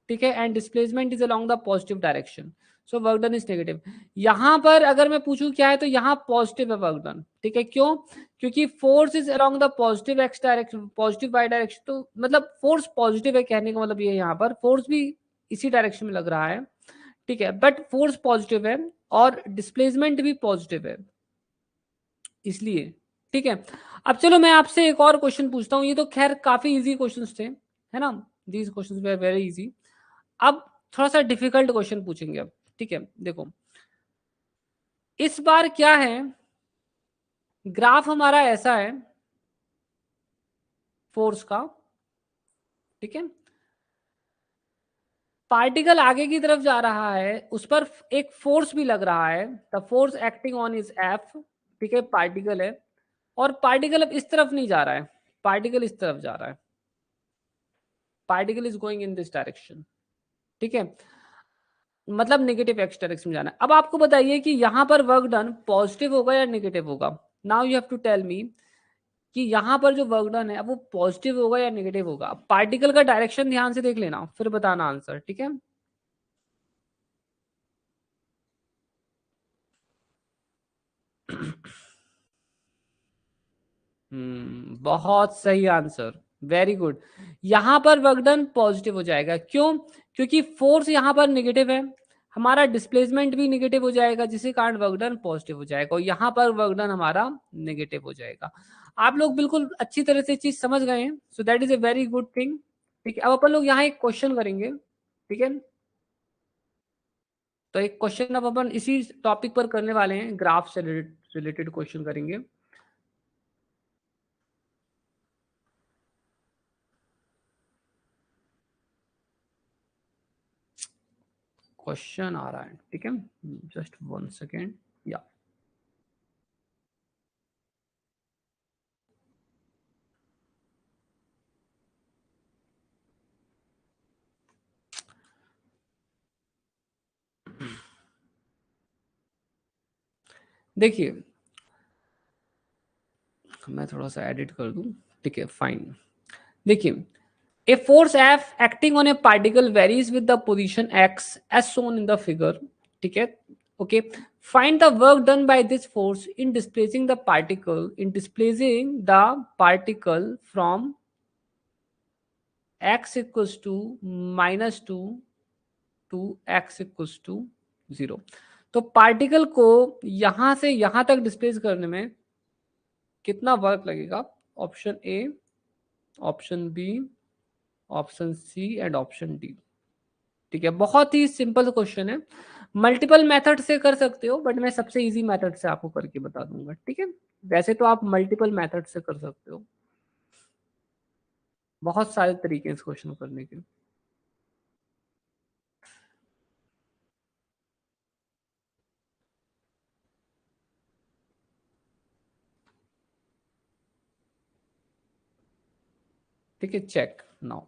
ठीक है, and displacement is along the positive direction, so work done is negative. यहाँ पर अगर मैं पूछूं क्या है, तो यहाँ पॉजिटिव है वर्क डन, ठीक है। क्यों, क्योंकि force is along the positive x direction, positive y direction, तो मतलब फोर्स पॉजिटिव है, कहने का मतलब ये, यहाँ पर फोर्स भी इसी डायरेक्शन में लग रहा है, ठीक है, बट फोर्स पॉजिटिव है और डिस्प्लेसमेंट भी पॉजिटिव है, इसलिए, ठीक है। अब चलो मैं आपसे एक और क्वेश्चन पूछता हूँ, ये तो खैर काफी इजी क्वेश्चंस थे, है ना। These questions way very easy. अब थोड़ा सा डिफिकल्ट क्वेश्चन पूछेंगे अब, ठीक है। देखो, इस बार क्या है, ग्राफ हमारा ऐसा है फोर्स का, ठीक है। पार्टिकल आगे की तरफ जा रहा है, उस पर एक फोर्स भी लग रहा है, the force acting on is F, ठीक है, पार्टिकल है। और पार्टिकल अब इस तरफ नहीं जा रहा है, पार्टिकल इस तरफ जा रहा है, particle is going in this direction, ठीक है, मतलब नेगेटिव एक्स डायरेक्शन में जाना है। अब आपको बताइए कि यहाँ पर वर्क डन पॉजिटिव होगा या नेगेटिव होगा। Now you have to tell me, कि यहाँ पर जो वर्क डन है अब वो पॉजिटिव होगा या नेगेटिव होगा। पार्टिकल का डायरेक्शन ध्यान से देख लेना, फिर बताना आंसर, ठीक है। बहुत सही आंसर, वेरी गुड। यहाँ पर वर्क डन पॉजिटिव हो जाएगा, क्यों? क्योंकि फोर्स यहाँ पर नेगेटिव है, हमारा डिस्प्लेसमेंट भी नेगेटिव हो जाएगा, जिसके कारण वर्क डन पॉजिटिव हो जाएगा, और यहाँ पर वर्क डन हमारा नेगेटिव हो जाएगा। आप लोग बिल्कुल अच्छी तरह से चीज समझ गए हैं, सो that is a very good thing. ठीक है, अब अपन लोग यहाँ एक क्वेश्चन करेंगे, ठीक है। तो एक क्वेश्चन अब अपन इसी टॉपिक पर करने वाले हैं, ग्राफ से रिलेटेड क्वेश्चन करेंगे। क्वेश्चन आ रहा है, ठीक है, जस्ट 1 सेकेंड। या देखिए, मैं थोड़ा सा एडिट कर दूं, ठीक है, फाइन। देखिए, a force F acting on a particle varies with the position x as shown in the figure, ठीक है। okay, find the work done by this force in displacing the particle from x equals to -2 to x equals to 0। तो पार्टिकल को यहां से यहां तक डिस्प्लेस करने में कितना वर्क लगेगा? Option A, option B, option C and option D. ठीक है, बहुत ही सिंपल क्वेश्चन है, मल्टीपल मेथड से कर सकते हो, बट मैं सबसे इजी मेथड से आपको करके बता दूंगा, ठीक है। वैसे तो आप मल्टीपल मेथड से कर सकते हो, बहुत सारे तरीके हैं इस क्वेश्चन को करने के। ठीक है, चेक नाउ।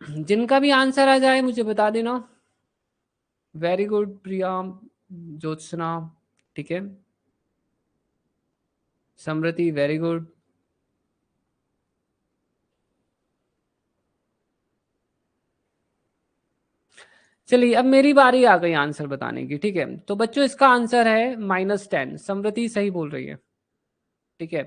जिनका भी आंसर आ जाए मुझे बता देना। वेरी गुड प्रिया, ज्योत्सना, ठीक है, समृति, वेरी गुड। चलिए, अब मेरी बारी आ गई आंसर बताने की, ठीक है। तो बच्चों इसका आंसर है -10, समृति सही बोल रही है, ठीक है।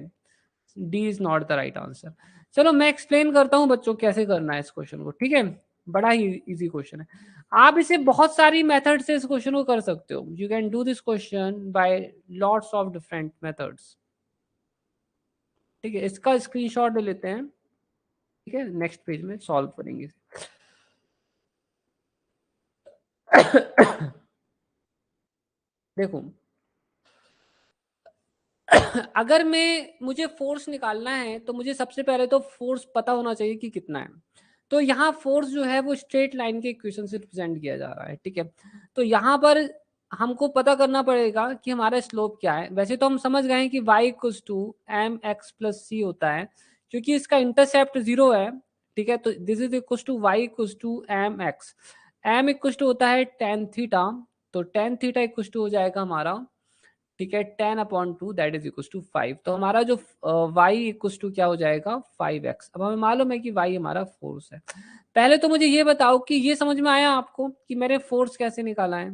D is not the right answer. चलो मैं एक्सप्लेन करता हूँ बच्चों कैसे करना है इस क्वेश्चन को, ठीक है। बड़ा ही इजी क्वेश्चन है, आप इसे बहुत सारी मेथड से इस क्वेश्चन को कर सकते हो। You can do this question by lots of different methods, ठीक है। इसका स्क्रीनशॉट ले लेते हैं, ठीक है, नेक्स्ट पेज में सॉल्व करेंगे। देखो, अगर मुझे फोर्स निकालना है तो मुझे सबसे पहले तो फोर्स पता होना चाहिए कि कितना है। तो यहाँ फोर्स जो है वो स्ट्रेट लाइन के इक्वेशन से रिप्रेजेंट किया जा रहा है, ठीक है। तो यहाँ पर हमको पता करना पड़ेगा कि हमारा स्लोप क्या है। वैसे तो हम समझ गए हैं कि y equals to M x plus c होता है, क्योंकि इसका इंटरसेप्ट 0 है, ठीक है। तो this is equals to y equals to M x, M equals to होता है टेन थीटा, तो टेन थीटा इक्वल्स टू हो जाएगा हमारा, ठीक है, 10/2 दैट इज इक्वल्स टू 5। तो हमारा जो y इक्वल्स टू क्या हो जाएगा 5x। अब हमें मालूम है कि y हमारा फोर्स है। पहले तो मुझे ये बताओ कि ये समझ में आया आपको कि मैंने फोर्स कैसे निकाला है।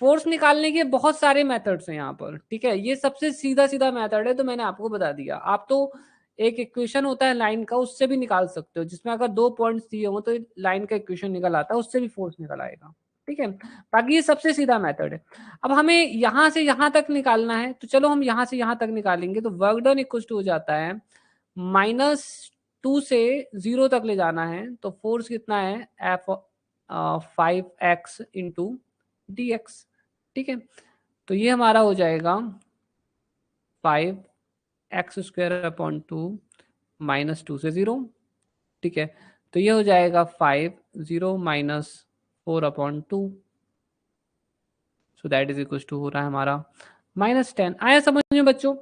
फोर्स निकालने के बहुत सारे मेथड्स हैं यहाँ पर, ठीक है। ये सबसे सीधा सीधा मेथड है, तो मैंने आपको बता दिया। आप तो एक इक्वेशन होता है लाइन का, उससे भी निकाल सकते हो, जिसमें अगर 2 पॉइंट्स दिए हो तो लाइन का इक्वेशन निकल आता है, उससे भी फोर्स निकल आएगा, ठीक है। बाकी ये सबसे सीधा मेथड है। अब हमें यहाँ से यहाँ तक निकालना है, तो चलो हम यहाँ से यहाँ तक निकालेंगे। तो वर्क डन इक्वल टू हो जाता है 2 से 0 तक ले जाना है तो फोर्स कितना है एफ 5x इंटू dx। ठीक है, तो ये हमारा हो जाएगा 5x² अपॉन 2 माइनस 2 से 0। ठीक है, तो ये हो जाएगा 5 0 minus 4/2। So that is equal to हो रहा है हमारा -10। आया समझ में बच्चों?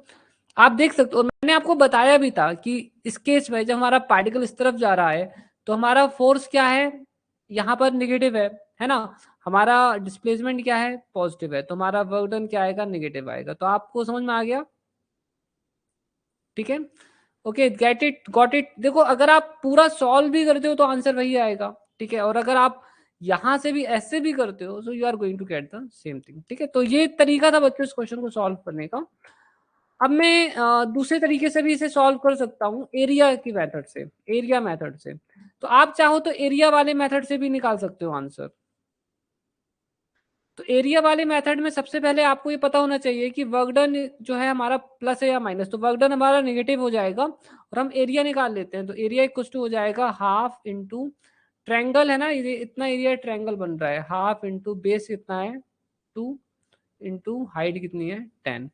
आप देख सकते हो, मैंने आपको बताया भी था कि इस केस में जब हमारा पार्टिकल इस तरफ जा रहा है तो हमारा फोर्स क्या है, यहाँ पर नेगेटिव है ना, हमारा डिस्प्लेसमेंट क्या है, पॉजिटिव है, तो हमारा वर्क डन क्या आएगा, नेगेटिव आएगा। तो आपको समझ में आ गया? ठीक है, okay, get it, got it. देखो अगर आप पूरा सॉल्व भी करते हो तो आंसर वही आएगा। ठीक है, और अगर आप यहां से भी ऐसे भी करते हो so you are going to get the same thing. ठीक है, तो ये तरीका था बच्चों इस क्वेश्चन को सॉल्व करने का। अब मैं दूसरे तरीके से भी इसे सॉल्व कर सकता हूँ, एरिया की मेथड से, एरिया मेथड से। तो आप चाहो तो एरिया वाले मेथड से भी निकाल सकते हो आंसर। तो एरिया वाले मेथड में सबसे पहले आपको ये पता होना चाहिए कि वर्क डन जो है हमारा प्लस है या माइनस। तो वर्क डन हमारा नेगेटिव हो जाएगा और हम एरिया निकाल लेते हैं। तो एरिया इक्वल टू हो जाएगा हाफ इंटू ट्रायंगल है ना, ये इतना एरिया ट्रायंगल बन रहा है, हाफ इंटू बेस कितना है 2 इंटू हाइट कितनी है 10।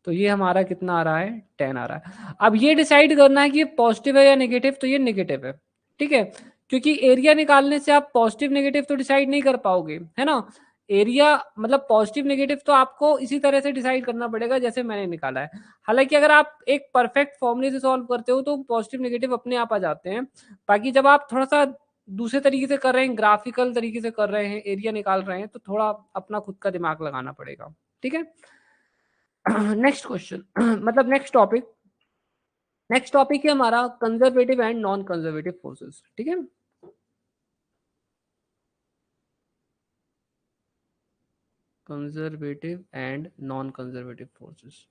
तो ये हमारा कितना आ रहा है 10 आ रहा है। अब ये डिसाइड करना है कि ये पॉजिटिव है या नेगेटिव। तो ये नेगेटिव है। ठीक है, क्योंकि एरिया निकालने से आप पॉजिटिव नेगेटिव तो डिसाइड नहीं कर पाओगे, है ना। एरिया मतलब पॉजिटिव नेगेटिव तो आपको इसी तरह से डिसाइड करना पड़ेगा जैसे मैंने निकाला है। हालांकि अगर आप एक परफेक्ट फॉर्मूले से सॉल्व करते हो तो पॉजिटिव नेगेटिव अपने आप आ जाते हैं। बाकी जब आप थोड़ा सा दूसरे तरीके से कर रहे हैं, ग्राफिकल तरीके से कर रहे हैं, एरिया निकाल रहे हैं, तो थोड़ा अपना खुद का दिमाग लगाना पड़ेगा। ठीक है, नेक्स्ट क्वेश्चन मतलब नेक्स्ट टॉपिक है हमारा conservative and non conservative forces. ठीक है, conservative and non conservative forces.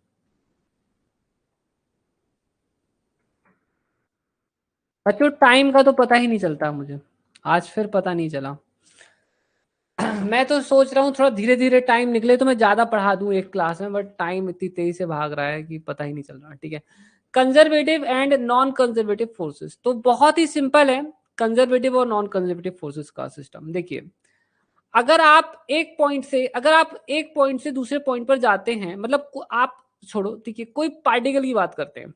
बच्चों टाइम का तो पता ही नहीं चलता मुझे, आज फिर पता नहीं चला। मैं तो सोच रहा हूँ थोड़ा धीरे धीरे टाइम निकले तो मैं ज्यादा पढ़ा दूं एक क्लास में, बट टाइम इतनी तेजी से भाग रहा है कि पता ही नहीं चल रहा। ठीक है, conservative and non conservative forces तो बहुत ही सिंपल है। कंजर्वेटिव और नॉन कंजर्वेटिव फोर्सेस का सिस्टम देखिए, अगर आप एक पॉइंट से दूसरे पॉइंट पर जाते हैं, मतलब आप छोड़ो, ठीक है, कोई पार्टिकल की बात करते हैं।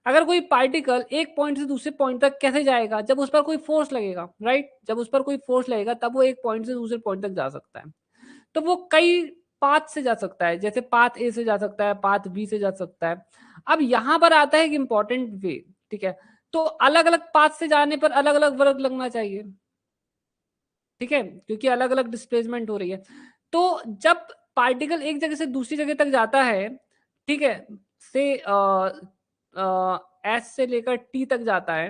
अगर कोई पार्टिकल एक पॉइंट से दूसरे पॉइंट तक कैसे जाएगा, जब उस पर कोई फोर्स लगेगा, राइट, जब उस पर कोई फोर्स लगेगा तब वो एक पॉइंट से दूसरे पॉइंट तक जा सकता है। तो वो कई पाथ से जा सकता है, जैसे पाथ ए से जा सकता है, पाथ बी से जा सकता है। अब यहां पर आता है एक इंपॉर्टेंट वे। ठीक है, तो अलग अलग पाथ से जाने पर अलग अलग वर्क लगना चाहिए। ठीक है, क्योंकि अलग अलग डिस्प्लेसमेंट हो रही है। तो जब पार्टिकल एक जगह से दूसरी जगह तक जाता है, ठीक है, से एस से लेकर टी तक जाता है,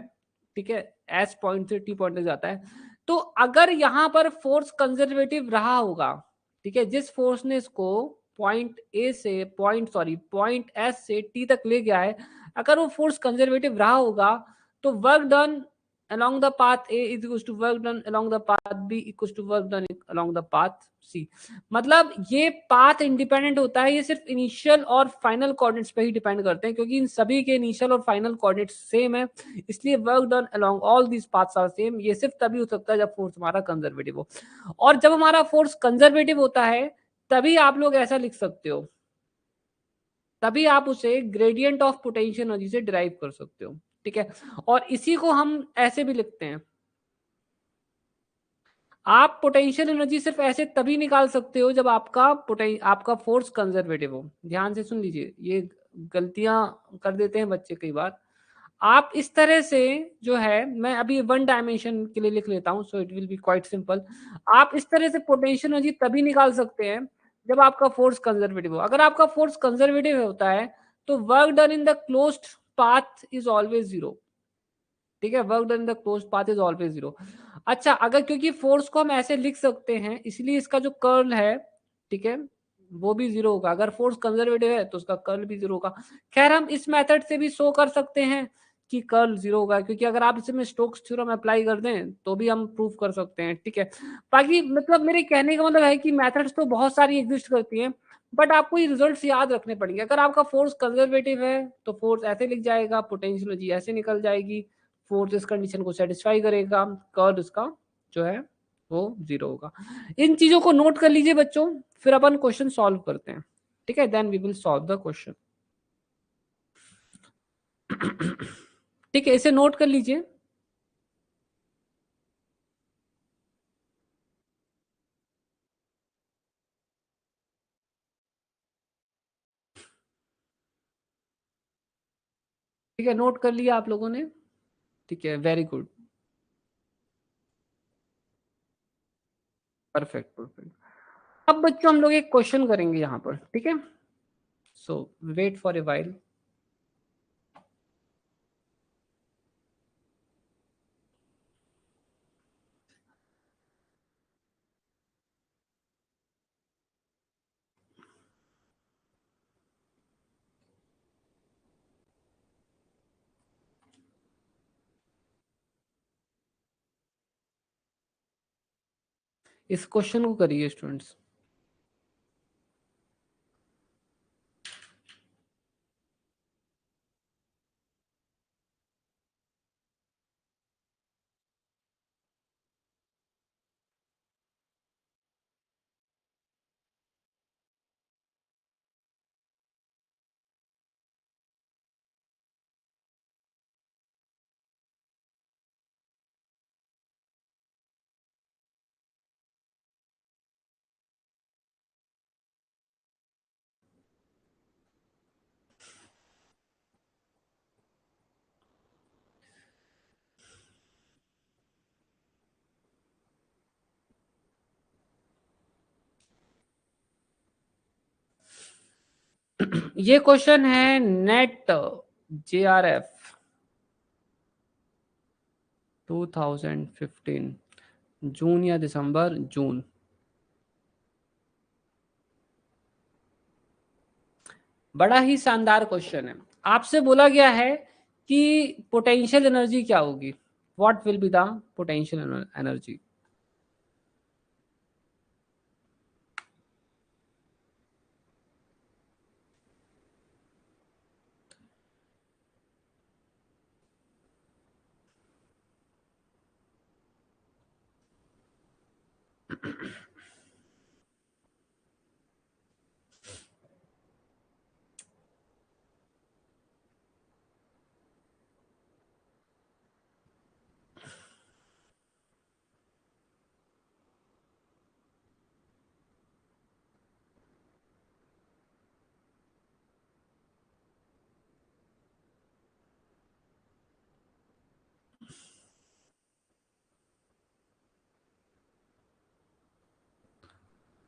ठीक है, एस पॉइंट से टी पॉइंट तक जाता है। तो अगर यहाँ पर फोर्स कंजर्वेटिव रहा होगा, ठीक है, जिस फोर्स ने इसको पॉइंट एस से टी तक ले गया है, अगर वो फोर्स कंजर्वेटिव रहा होगा तो work done along the path A is equals to work done along the path B equals to work done along the path C। मतलब ये पाथ इंडिपेंडेंट होता है, ये सिर्फ इनिशियल और फाइनल कोऑर्डिनेट्स पे ही डिपेंड करते हैं, क्योंकि इन सभी के इनिशियल और फाइनल कोऑर्डिनेट्स सेम है, इसलिए work done along all these paths are same. ये सिर्फ तभी हो सकता है जब फोर्स हमारा कंजर्वेटिव हो, और जब हमारा फोर्स कंजर्वेटिव होता है तभी आप लोग ऐसा लिख सकते हो, तभी आप उसे ग्रेडियंट ऑफ पोटेंशियल एनर्जी से डिराइव कर सकते हो। ठीक है, और इसी को हम ऐसे भी लिखते हैं, आप पोटेंशियल एनर्जी सिर्फ ऐसे तभी निकाल सकते हो जब आपका फोर्स कंजर्वेटिव हो। ध्यान से सुन लीजिए, ये गलतियां कर देते हैं बच्चे कई बार। आप इस तरह से जो है, मैं अभी वन डायमेंशन के लिए लिख लेता हूं so it will be quite simple. आप इस तरह से पोटेंशियल एनर्जी तभी निकाल सकते हैं जब आपका फोर्स कंजर्वेटिव हो। अगर आपका फोर्स कंजर्वेटिव होता है तो work done in the closed path is always zero. ठीक है, work done in the closed path is always zero. अच्छा, अगर क्योंकि फोर्स को हम ऐसे लिख सकते हैं इसलिए इसका जो कर्ल है, ठीक है, वो भी जीरो होगा। अगर फोर्स कंजर्वेटिव है तो उसका कर्ल भी जीरो होगा। खैर हम इस मेथड से भी शो कर सकते हैं कि कर्ल जीरो होगा, क्योंकि अगर आप इसमें स्टोक्स थ्योरम अप्लाई कर दें तो भी हम प्रूव कर सकते हैं। ठीक है, बाकी मतलब मेरे कहने का मतलब है कि मेथड्स तो बहुत सारी एग्जिस्ट करती हैं, बट आपको ये रिजल्ट्स याद रखने पड़ेंगे। अगर आपका फोर्स कंजर्वेटिव है तो फोर्स ऐसे लिख जाएगा, पोटेंशियल एनर्जी ऐसे निकल जाएगी, फोर्स इस कंडीशन को सेटिस्फाई करेगा, कर्व इसका जो है वो 0 होगा। इन चीजों को नोट कर लीजिए बच्चों, फिर अपन क्वेश्चन सॉल्व करते हैं, ठीक है, then we will solve the question. ठीक है, इसे नोट कर लीजिए। ठीक है, नोट कर लिया आप लोगों ने, ठीक है, वेरी गुड, परफेक्ट परफेक्ट। अब बच्चों हम लोग एक क्वेश्चन करेंगे यहाँ पर, ठीक है, सो वेट फॉर ए वाइल। इस क्वेश्चन को करिए स्टूडेंट्स। ये क्वेश्चन है नेट JRF 2015, जून या दिसंबर, जून। बड़ा ही शानदार क्वेश्चन है। आपसे बोला गया है कि पोटेंशियल एनर्जी क्या होगी, what will be the potential energy.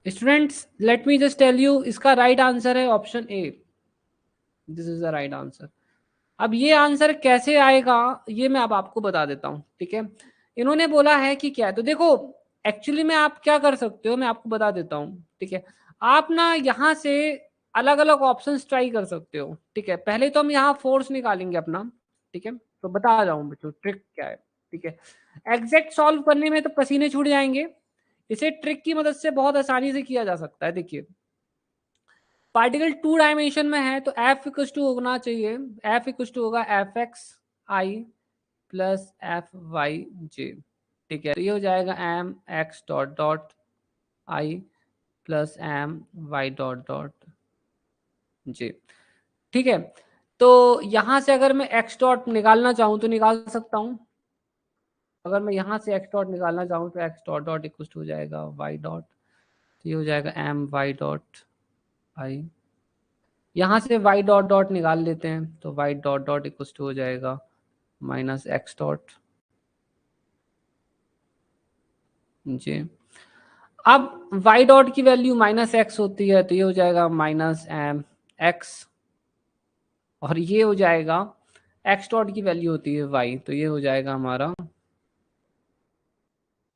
Students let me just tell you, इसका राइट आंसर है option A, this is the right answer. अब ये आंसर कैसे आएगा ये मैं अब आपको बता देता हूँ, ठीक है। इन्होंने बोला है कि क्या है, तो देखो एक्चुअली में आप क्या कर सकते हो मैं आपको बता देता हूँ, ठीक है। आप ना यहाँ से अलग अलग ऑप्शन ट्राई कर सकते हो, ठीक है। पहले तो हम यहाँ फोर्स निकालेंगे अपना, ठीक है, तो बता रहा हूँ बच्चों ट्रिक क्या है, ठीक है। एग्जैक्ट सॉल्व करने में तो पसीने छूट जाएंगे, इसे ट्रिक की मदद से बहुत आसानी से किया जा सकता है। देखिए पार्टिकल 2 डायमेंशन में है तो एफ इक्वस टू होना चाहिए, एफ इक्वस टू होगा F x I plus F y J, ठीक है। तो ये हो जाएगा M x dot dot I plus M y dot dot J, ठीक है। तो यहां से अगर मैं एक्स डॉट निकालना चाहूं तो निकाल सकता हूं, अगर मैं यहां से एक्स डॉट निकालना चाहूं तो x dot dot equals to हो जाएगा वाई डॉट, तो ये हो जाएगा एम वाई डॉट आई। यहाँ से y डॉट डॉट निकाल लेते हैं तो y dot dot equal to हो जाएगा माइनस एक्स डॉट जी। अब y डॉट की वैल्यू माइनस एक्स होती है तो ये हो जाएगा माइनस एम एक्स, और ये हो जाएगा x डॉट की वैल्यू होती है y, तो ये हो जाएगा हमारा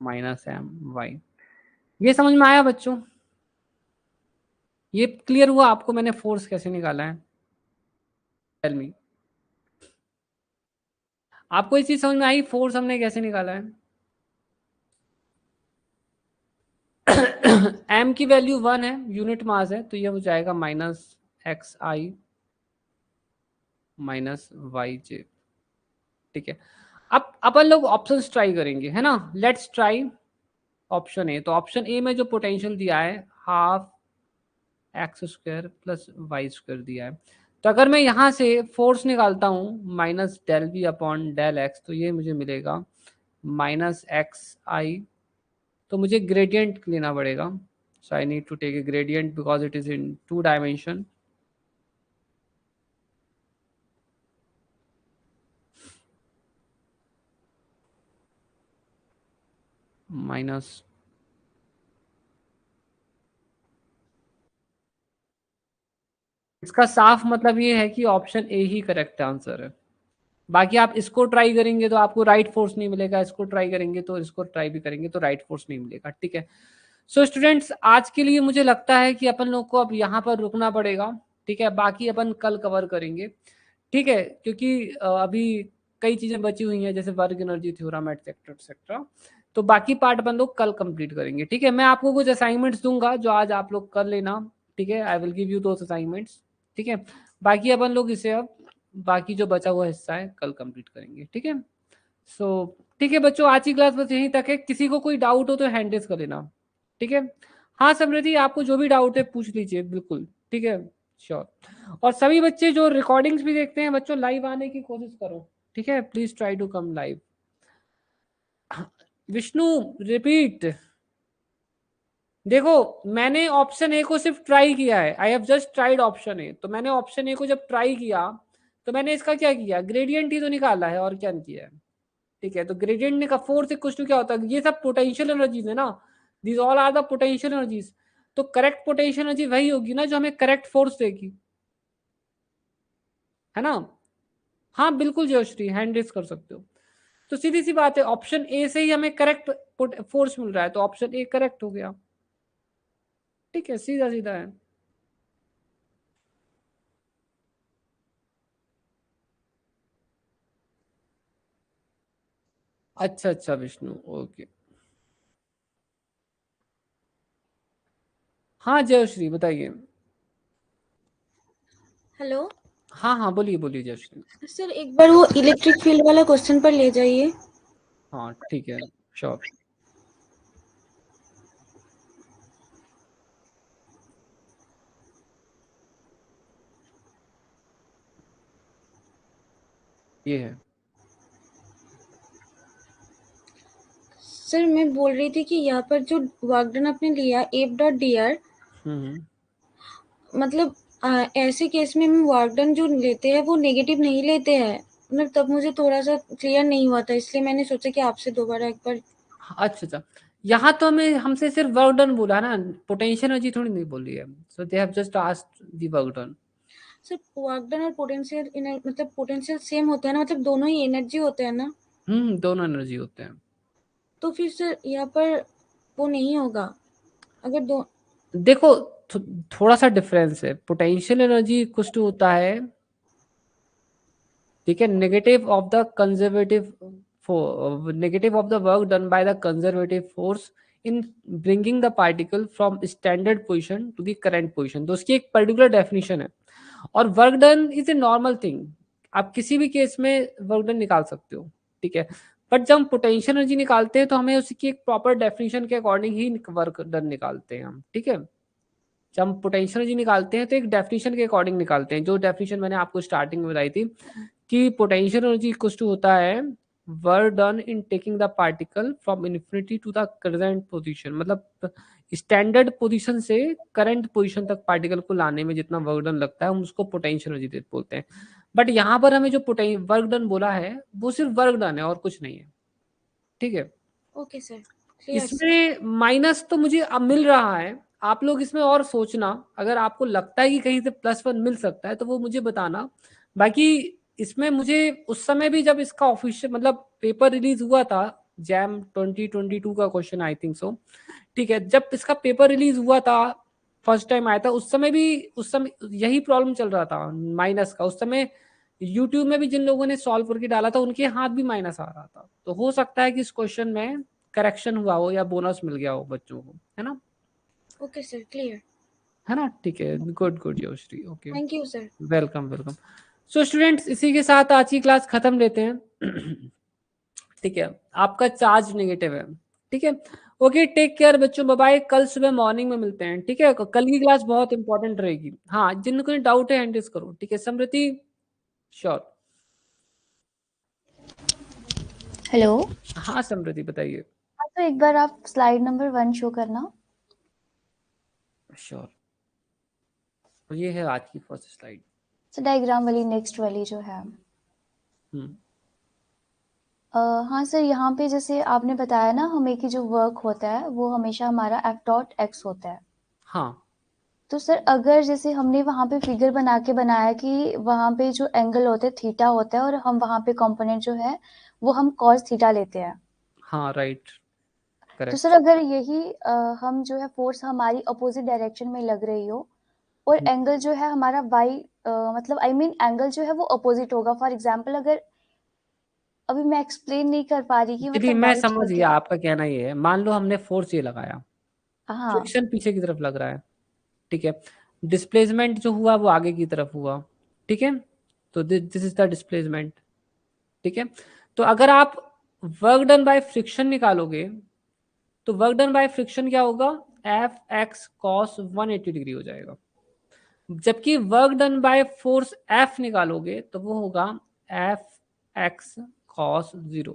माइनस एम वाई। ये समझ में आया बच्चों, ये क्लियर हुआ आपको मैंने फोर्स कैसे निकाला है, टेल मी। आपको ये चीज समझ में आई फोर्स हमने कैसे निकाला है। m की वैल्यू 1 है, यूनिट मास है, तो ये हो जाएगा माइनस एक्स आई माइनस वाई जे, ठीक है। अब अपन लोग ऑप्शंस ट्राई करेंगे, है ना। Let's try option A. तो ऑप्शन ए में जो पोटेंशियल दिया है half x square plus y square दिया है। तो अगर मैं यहाँ से फोर्स निकालता हूँ minus del V upon del x, तो ये मुझे मिलेगा माइनस एक्स आई। तो मुझे ग्रेडियंट लेना पड़ेगा। So I need to take a gradient because it is in 2 dimension. Minus इसका साफ मतलब ये है कि ऑप्शन ए ही करेक्ट आंसर है। बाकी आप इसको ट्राई करेंगे तो आपको राइट फोर्स नहीं मिलेगा, इसको ट्राई करेंगे तो इसको ट्राई भी करेंगे तो राइट फोर्स नहीं मिलेगा, ठीक है। सो स्टूडेंट्स, आज के लिए मुझे लगता है कि अपन लोग को अब यहाँ पर रुकना पड़ेगा, ठीक है। बाकी अपन कल कवर करेंगे, ठीक है, क्योंकि अभी कई चीजें बची हुई हैं जैसे work energy theorem etcetera etcetera. तो बाकी पार्ट अपन लोग कल कंप्लीट करेंगे, ठीक है। मैं आपको कुछ असाइनमेंट्स दूंगा जो आज आप लोग कर लेना, ठीक है। I will give you those assignments, ठीक है। बाकी अपन लोग इसे अब बाकी जो बचा हुआ हिस्सा है कल कंप्लीट करेंगे, ठीक है। सो ठीक है बच्चों, आज की क्लास बस यहीं तक है। किसी को कोई डाउट हो तो हैंड रेज कर लेना, ठीक है। हाँ समृद्धि, आपको जो भी डाउट है पूछ लीजिए, बिल्कुल, ठीक है, श्योर। और सभी बच्चे जो रिकॉर्डिंग्स भी देखते हैं बच्चों, लाइव आने की कोशिश करो, ठीक है। Please try to come live. Vishnu, repeat. देखो, मैंने ऑप्शन ए को सिर्फ ट्राई किया है, I have just tried option A. तो मैंने ऑप्शन ए को जब ट्राई किया तो मैंने इसका क्या किया, ग्रेडियंट ही तो निकाला है और क्या नहीं किया है, ठीक है। तो ग्रेडियंट ने का फोर्स इक्वल टू क्या होता है, ये सब पोटेंशियल एनर्जीज है ना, these all are the potential energies. तो करेक्ट पोटेंशियल एनर्जी वही होगी ना जो हमें करेक्ट फोर्स देगी, है ना। हाँ बिल्कुल जयश्री, हैंड रेस कर सकते हो। तो सीधी सी बात है, ऑप्शन ए से ही हमें करेक्ट फोर्स मिल रहा है, तो ऑप्शन ए करेक्ट हो गया, ठीक है, सीधा सीधा है। अच्छा अच्छा विष्णु, ओके। हाँ जयश्री बताइए। हेलो हाँ हाँ बोलिए बोलिए जयश्री। सर, एक बार वो इलेक्ट्रिक फील्ड वाला क्वेश्चन पर ले जाइए। हाँ ठीक है, श्योर। ये है। सर मैं बोल रही थी कि यहाँ पर जो वर्क डन आपने लिया एफ डॉट डी आर, मतलब ऐसे केस में हम वर्क डन जो लेते हैं वो नेगेटिव नहीं लेते हैं, मतलब तब मुझे थोड़ा सा क्लियर नहीं हुआ था, इसलिए मैंने सोचा कि आपसे दोबारा एक बार। अच्छा अच्छा, यहाँ तो हमें हमसे सिर्फ वर्क डन बोला ना, पोटेंशियल एनर्जी थोड़ी नहीं बोली है। So they have just asked the work done. Sir work done और पोटेंशियल मतलब पोटेंशियल सेम होता है ना, मतलब दोनों ही एनर्जी होते हैं ना। दोनों एनर्जी होते हैं। तो फिर सर यहाँ पर वो नहीं होगा अगर दो। देखो थोड़ा सा डिफरेंस है। पोटेंशियल एनर्जी कुछ टू होता है, ठीक है, negative of the conservative, negative of the work done by the conservative force in bringing the particle from standard position to the current position. तो उसकी एक पर्टिकुलर डेफिनेशन है। और work done is a normal thing, आप किसी भी केस में वर्क डन निकाल सकते हो, ठीक है। बट जब हम पोटेंशियल एनर्जी निकालते हैं तो हमें उसकी एक प्रॉपर डेफिनेशन के अकॉर्डिंग ही वर्क डन निकालते हैं हम, ठीक है। जब हम पोटेंशियल एनर्जी निकालते हैं तो एक डेफिनेशन के अकॉर्डिंग निकालते हैं, जो डेफिनेशन मैंने आपको स्टार्टिंग में बताई थी कि पोटेंशियल एनर्जी इक्वल टू होता है work done in taking the particle from infinity to the current position. मतलब स्टैंडर्ड पोजीशन से करंट पोजीशन तक पार्टिकल को लाने में जितना वर्क डन लगता है हम उसको पोटेंशियल एनर्जी बोलते हैं। बट यहाँ पर हमें जो वर्क डन बोला है वो सिर्फ वर्क डन है और कुछ नहीं है, ठीक है। ओके सर, इसमें माइनस तो मुझे अब मिल रहा है, आप लोग इसमें और सोचना, अगर आपको लगता है कि कहीं से +1 मिल सकता है तो वो मुझे बताना। बाकी इसमें मुझे उस समय भी जब इसका ऑफिशियल मतलब पेपर रिलीज हुआ था, जैम 2022 का क्वेश्चन आई थिंक सो, ठीक है, जब इसका पेपर रिलीज हुआ था फर्स्ट टाइम आया था, उस समय भी उस समय यही प्रॉब्लम चल रहा था माइनस का। उस समय यूट्यूब में भी जिन लोगों ने सॉल्व करके डाला था उनके हाथ भी माइनस आ रहा था। तो हो सकता है कि इस क्वेश्चन में करेक्शन हुआ हो या बोनस मिल गया हो बच्चों को, है ना। ओके सर, क्लियर, है ना, ठीक है, good good Yoshree, okay, thank you sir. Welcome welcome. So students, इसी के साथ आज की क्लास खत्म लेते हैं। ठीक है, आपका चार्ज नेगेटिव है। ठीक है, ओके, टेक केयर बच्चों, बाय बाय, कल सुबह मॉर्निंग में मिलते हैं। ठीक है, कल की क्लास बहुत इंपॉर्टेंट रहेगी। हाँ, जिनको डाउट है हैंड रेज करो। ठीक है समृति, श्योर। हेलो। हाँ समृति बताइए। हाँ, तो एक बार आप स्लाइड नंबर 1 शो करना। श्योर, तो ये है आज की फर्स्ट स्लाइड। तो डायग्राम वाली नेक्स्ट वाली जो है। हाँ सर, यहाँ पे जैसे आपने बताया ना हमें कि जो वर्क होता है वो हमेशा हमारा F.X होता है। हाँ, तो सर अगर जैसे हमने वहाँ पे फिगर बना के बनाया कि वहाँ पे जो एंगल होते हैं थीटा होता है और हम वहाँ पे कंपोनेंट जो है वो हम कॉस थीटा लेते हैं। हाँ राइट, तो करेक्ट। सर अगर यही हम जो है फोर्स हमारी अपोजिट डायरेक्शन में लग रही हो और एंगल जो है हमारा वाई मतलब आई मीन एंगल जो है वो अपोजिट होगा। फॉर एग्जाम्पल अगर अभी मैं एक्सप्लेन नहीं कर पा रही कि चलिए मतलब मैं डाउट समझ है गया, क्या। आपका कहना ये है, मान लो हमने फोर्स ये लगाया, हाँ फ्रिक्शन पीछे की तरफ लग रहा है। ठीक है, डिस्प्लेसमेंट जो हुआ वो आगे की तरफ हुआ। ठीक है, तो दिस इज द डिस्प्लेसमेंट। ठीक है, तो अगर आप वर्क डन बाय फ्रिक्शन निकालोगे तो वर्क डन बाय फ्रिक्शन क्या होगा, एफ एक्स कॉस 180 डिग्री हो जाएगा। जबकि work done by force F निकालोगे तो वो होगा एफ एक्स कॉस 0।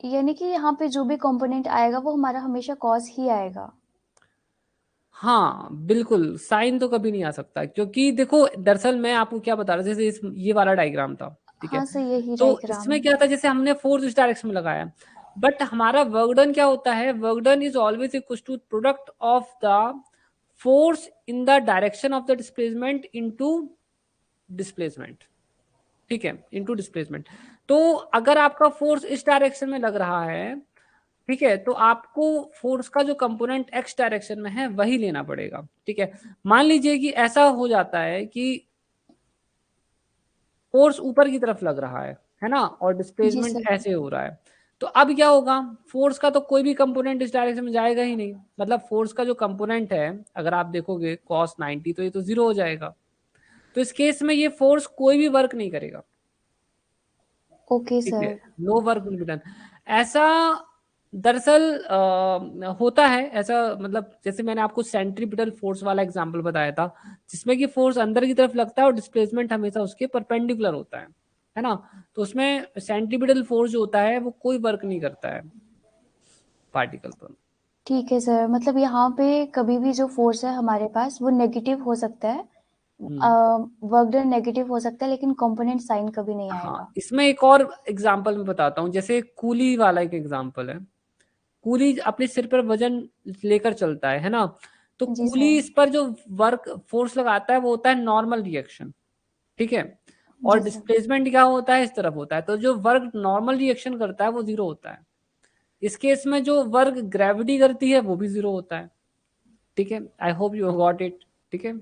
यानी कि यहाँ पे जो भी कंपोनेंट आएगा वो हमारा हमेशा कॉस ही आएगा। हाँ बिल्कुल, साइन तो कभी नहीं आ सकता, क्योंकि देखो दरअसल मैं आपको क्या बता रहा था, जैसे ये वाला डायग्राम था। ठीक है, हाँ सर, यही तो डायग्राम इसमें है। क्या था, जैसे हमने फोर्स इस डायरेक्शन में लगाया, बट हमारा वर्क डन क्या होता है, work done is always equal to product of the force in the direction of the displacement into displacement. ठीक है, इनटू डिस्प्लेसमेंट। तो अगर आपका फोर्स इस डायरेक्शन में लग रहा है, ठीक है, तो आपको फोर्स का जो कंपोनेंट एक्स डायरेक्शन में है वही लेना पड़ेगा। ठीक है, मान लीजिए कि ऐसा हो जाता है कि फोर्स ऊपर की तरफ लग रहा है ना, और जी डिस्प्लेसमेंट सर। ऐसे हो रहा है, तो अब क्या होगा, फोर्स का तो कोई भी कंपोनेंट इस डायरेक्शन में जाएगा ही नहीं। मतलब फोर्स का जो कंपोनेंट है, अगर आप देखोगे cos 90, तो ये तो 0 हो जाएगा। तो इस केस में ये फोर्स कोई भी वर्क नहीं करेगा। ओके ठीक है, sir. No work will be done. ऐसा दरअसल होता है ऐसा, मतलब जैसे मैंने आपको सेंट्रीपिटल फोर्स वाला एग्जांपल बताया था, जिसमें कि फोर्स अंदर की तरफ लगता है और डिस्प्लेसमेंट हमेशा उसके परपेंडिकुलर होता है ना। तो उसमें सेंट्रीपिटल फोर्स जो होता है वो कोई वर्क नहीं करता है पार्टिकल पर। ठीक है सर, मतलब यहाँ पे कभी भी जो फोर्स है हमारे पास वो नेगेटिव हो सकता है, वर्क डन नेगेटिव हो सकता है, लेकिन कंपोनेंट साइन कभी नहीं हाँ, आएगा। इसमें एक और एग्जांपल मैं बताता हूँ, जैसे कूली वाला एक एग्जांपल है। कूली अपने सिर पर वजन लेकर चलता है ना, तो जी सर। कूली इस पर जो वर्क फोर्स लगाता है वो होता है नॉर्मल रिएक्शन। ठीक है, और जी सर। डिस्प्लेसमेंट क्या होता है, इस तरफ होता है, तो जो वर्क नॉर्मल रिएक्शन करता है वो 0 होता है। इस केस में जो वर्क ग्रेविटी करती है वो भी 0 होता है। ठीक है, I hope you got it. ठीक है,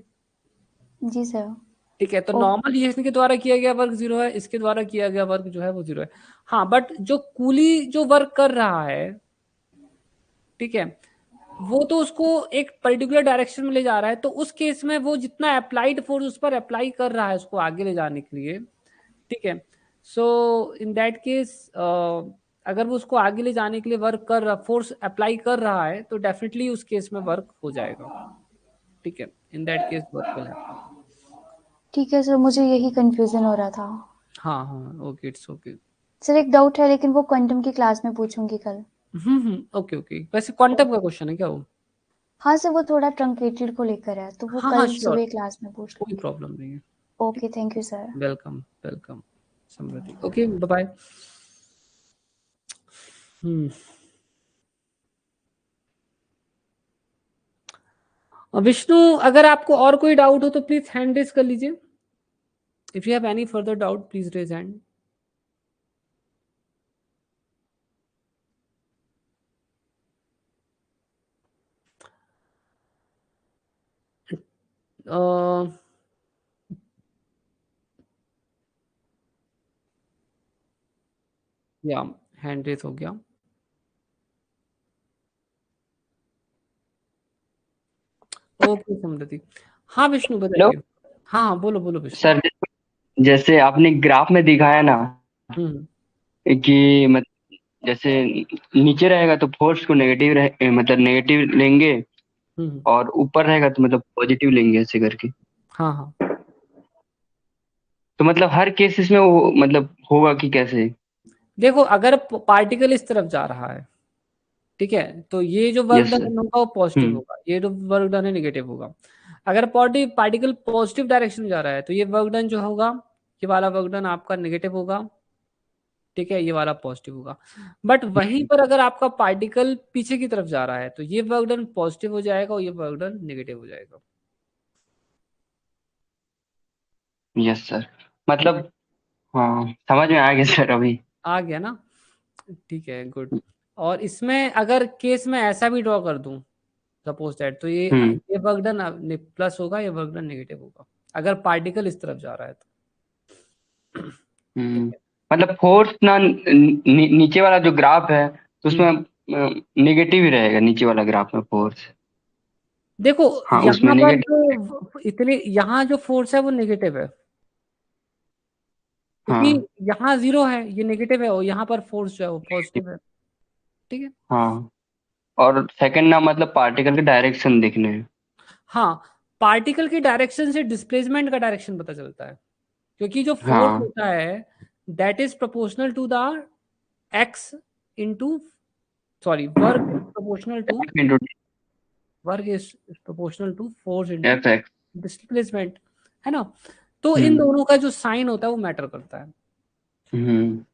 जी सर। ठीक है, तो ओके। नॉर्मल रिएक्शन के द्वारा किया गया वर्क 0 है, इसके द्वारा किया गया वर्क जो है वो 0 है। हाँ, बट जो कूली जो वर्क कर रहा है, ठीक है, वो तो उसको एक पर्टिकुलर डायरेक्शन में ले जा रहा है, तो उस केस में वो जितना अप्लाइड फोर्स उस पर अप्लाई कर रहा है उसको आगे ले जाने के लिए, ठीक है, सो इन दैट केस अगर वो उसको आगे ले जाने के लिए वर्क कर रहा, फोर्स अप्लाई कर रहा है, तो डेफिनेटली उस केस में वर्क हो जाएगा। ठीक है, in that case work will happen. ठीक है सर, मुझे यही कंफ्यूजन हो रहा था। हाँ हाँ, ओके, इट्स ओके। सर एक डाउट है, लेकिन वो क्वांटम की क्लास में पूछूंगी कल। ओके ओके, वैसे क्वांटम का क्वेश्चन है क्या वो? हाँ सर, वो थोड़ा ट्रंकेटेड को लेकर है, तो वो हाँ हाँ कल श्योर, सुबह क्लास में पूछ कोई लूंगी। प्रॉब्लम नहीं है। Okay, thank you sir. Welcome welcome Samriddhi, okay bye bye. Hmm, Vishnu, अगर आपको और कोई डाउट हो तो प्लीज हैंड रेज कर लीजिए। If you have any further doubt please raise hand. या हैंड रेज हो गया। ओके समृद्धि, हाँ विष्णु हेलो बताइए। हाँ हाँ, बोलो बोलो विष्णु। सर, जैसे आपने ग्राफ में दिखाया ना, हम्म कि मतलब जैसे नीचे रहेगा तो फोर्स को नेगेटिव मतलब नेगेटिव लेंगे, और ऊपर रहेगा तो मतलब पॉजिटिव लेंगे, ऐसे करके। हाँ हाँ, तो मतलब हर केसेस में वो मतलब होगा कि कैसे? देखो अगर पार्टिकल इस तरफ जा रहा है, ठीक है, तो ये जो वर्क यस सर। डन होगा वो पॉजिटिव हम्म। होगा, ये जो वर्क डन है नेगेटिव होगा। अगर पार्टिकल पॉजिटिव डायरेक्शन में जा रहा है तो ये वर्क डन जो होगा, ये वाला वर्क डन आपका नेगेटिव होगा, ठीक है, ये वाला पॉजिटिव होगा। बट वहीं पर अगर आपका पार्टिकल पीछे की तरफ जा रहा है तो ये वर्क डन पॉजिटिव हो जाएगा और ये वर्क डन नेगेटिव हो जाएगा। Yes sir. मतलब हाँ, समझ में आ गया सर अभी। आ गया ना, ठीक है, गुड। और इसमें अगर केस में ऐसा भी ड्रॉ कर दूं, सपोज दैट, तो हम्म। ये वर्क डन प्लस होगा, ये वर्क डन नेगेटिव होगा, अगर पार्टिकल इस तरफ जा रहा है तो। ठीक है। मतलब फोर्स ना नीचे वाला जो ग्राफ है तो हम्म। उसमें निगेटिव ही रहेगा, नीचे वाला ग्राफ में फोर्स। देखो हाँ, उसमें यहाँ पर निगेटिव। जो इतने यहाँ जो फोर्स है वो नेगेटिव है, क्योंकि हाँ यहाँ जीरो है, ये नेगेटिव है, और यहाँ पर फोर्स जो है वो पॉजिटिव है, ठीक है। हाँ। और सेकंड ना मतलब पार्टिकल के डायरेक्शन देखने हैं। हाँ, पार्टिकल की डायरेक्शन से डिस्प्लेसमेंट का डायरेक्शन पता चलता है, क्योंकि जो फोर्स हाँ। होता है that is proportional to the x into, sorry, work is proportional to force into F x. Displacement, है ना। तो इन हम्म। दोनों का जो साइन होता है वो मैटर करता है। हम्म।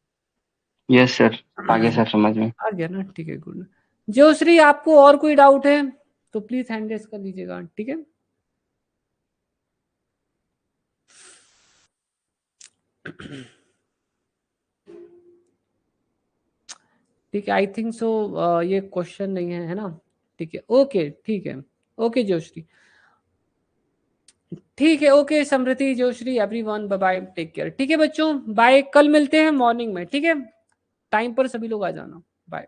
Yes sir. आगे सर समझ में। आ गया ना, ठीक है, गुड। ज्योश्री, आपको और कोई डाउट है तो प्लीज हैंड रेस कर लीजिएगा, ठीक है। ठीक है, आई थिंक सो ये क्वेश्चन नहीं है ना, ठीक है, ओके, ठीक है, ओके ज्योश्री, ठीक है, okay Smriti, Jyoshri, everyone, bye bye, take care, ठीक है बच्चों, बाय, कल मिलते हैं मॉर्निंग में, ठीक है, टाइम पर सभी लोग आ जाना, बाय।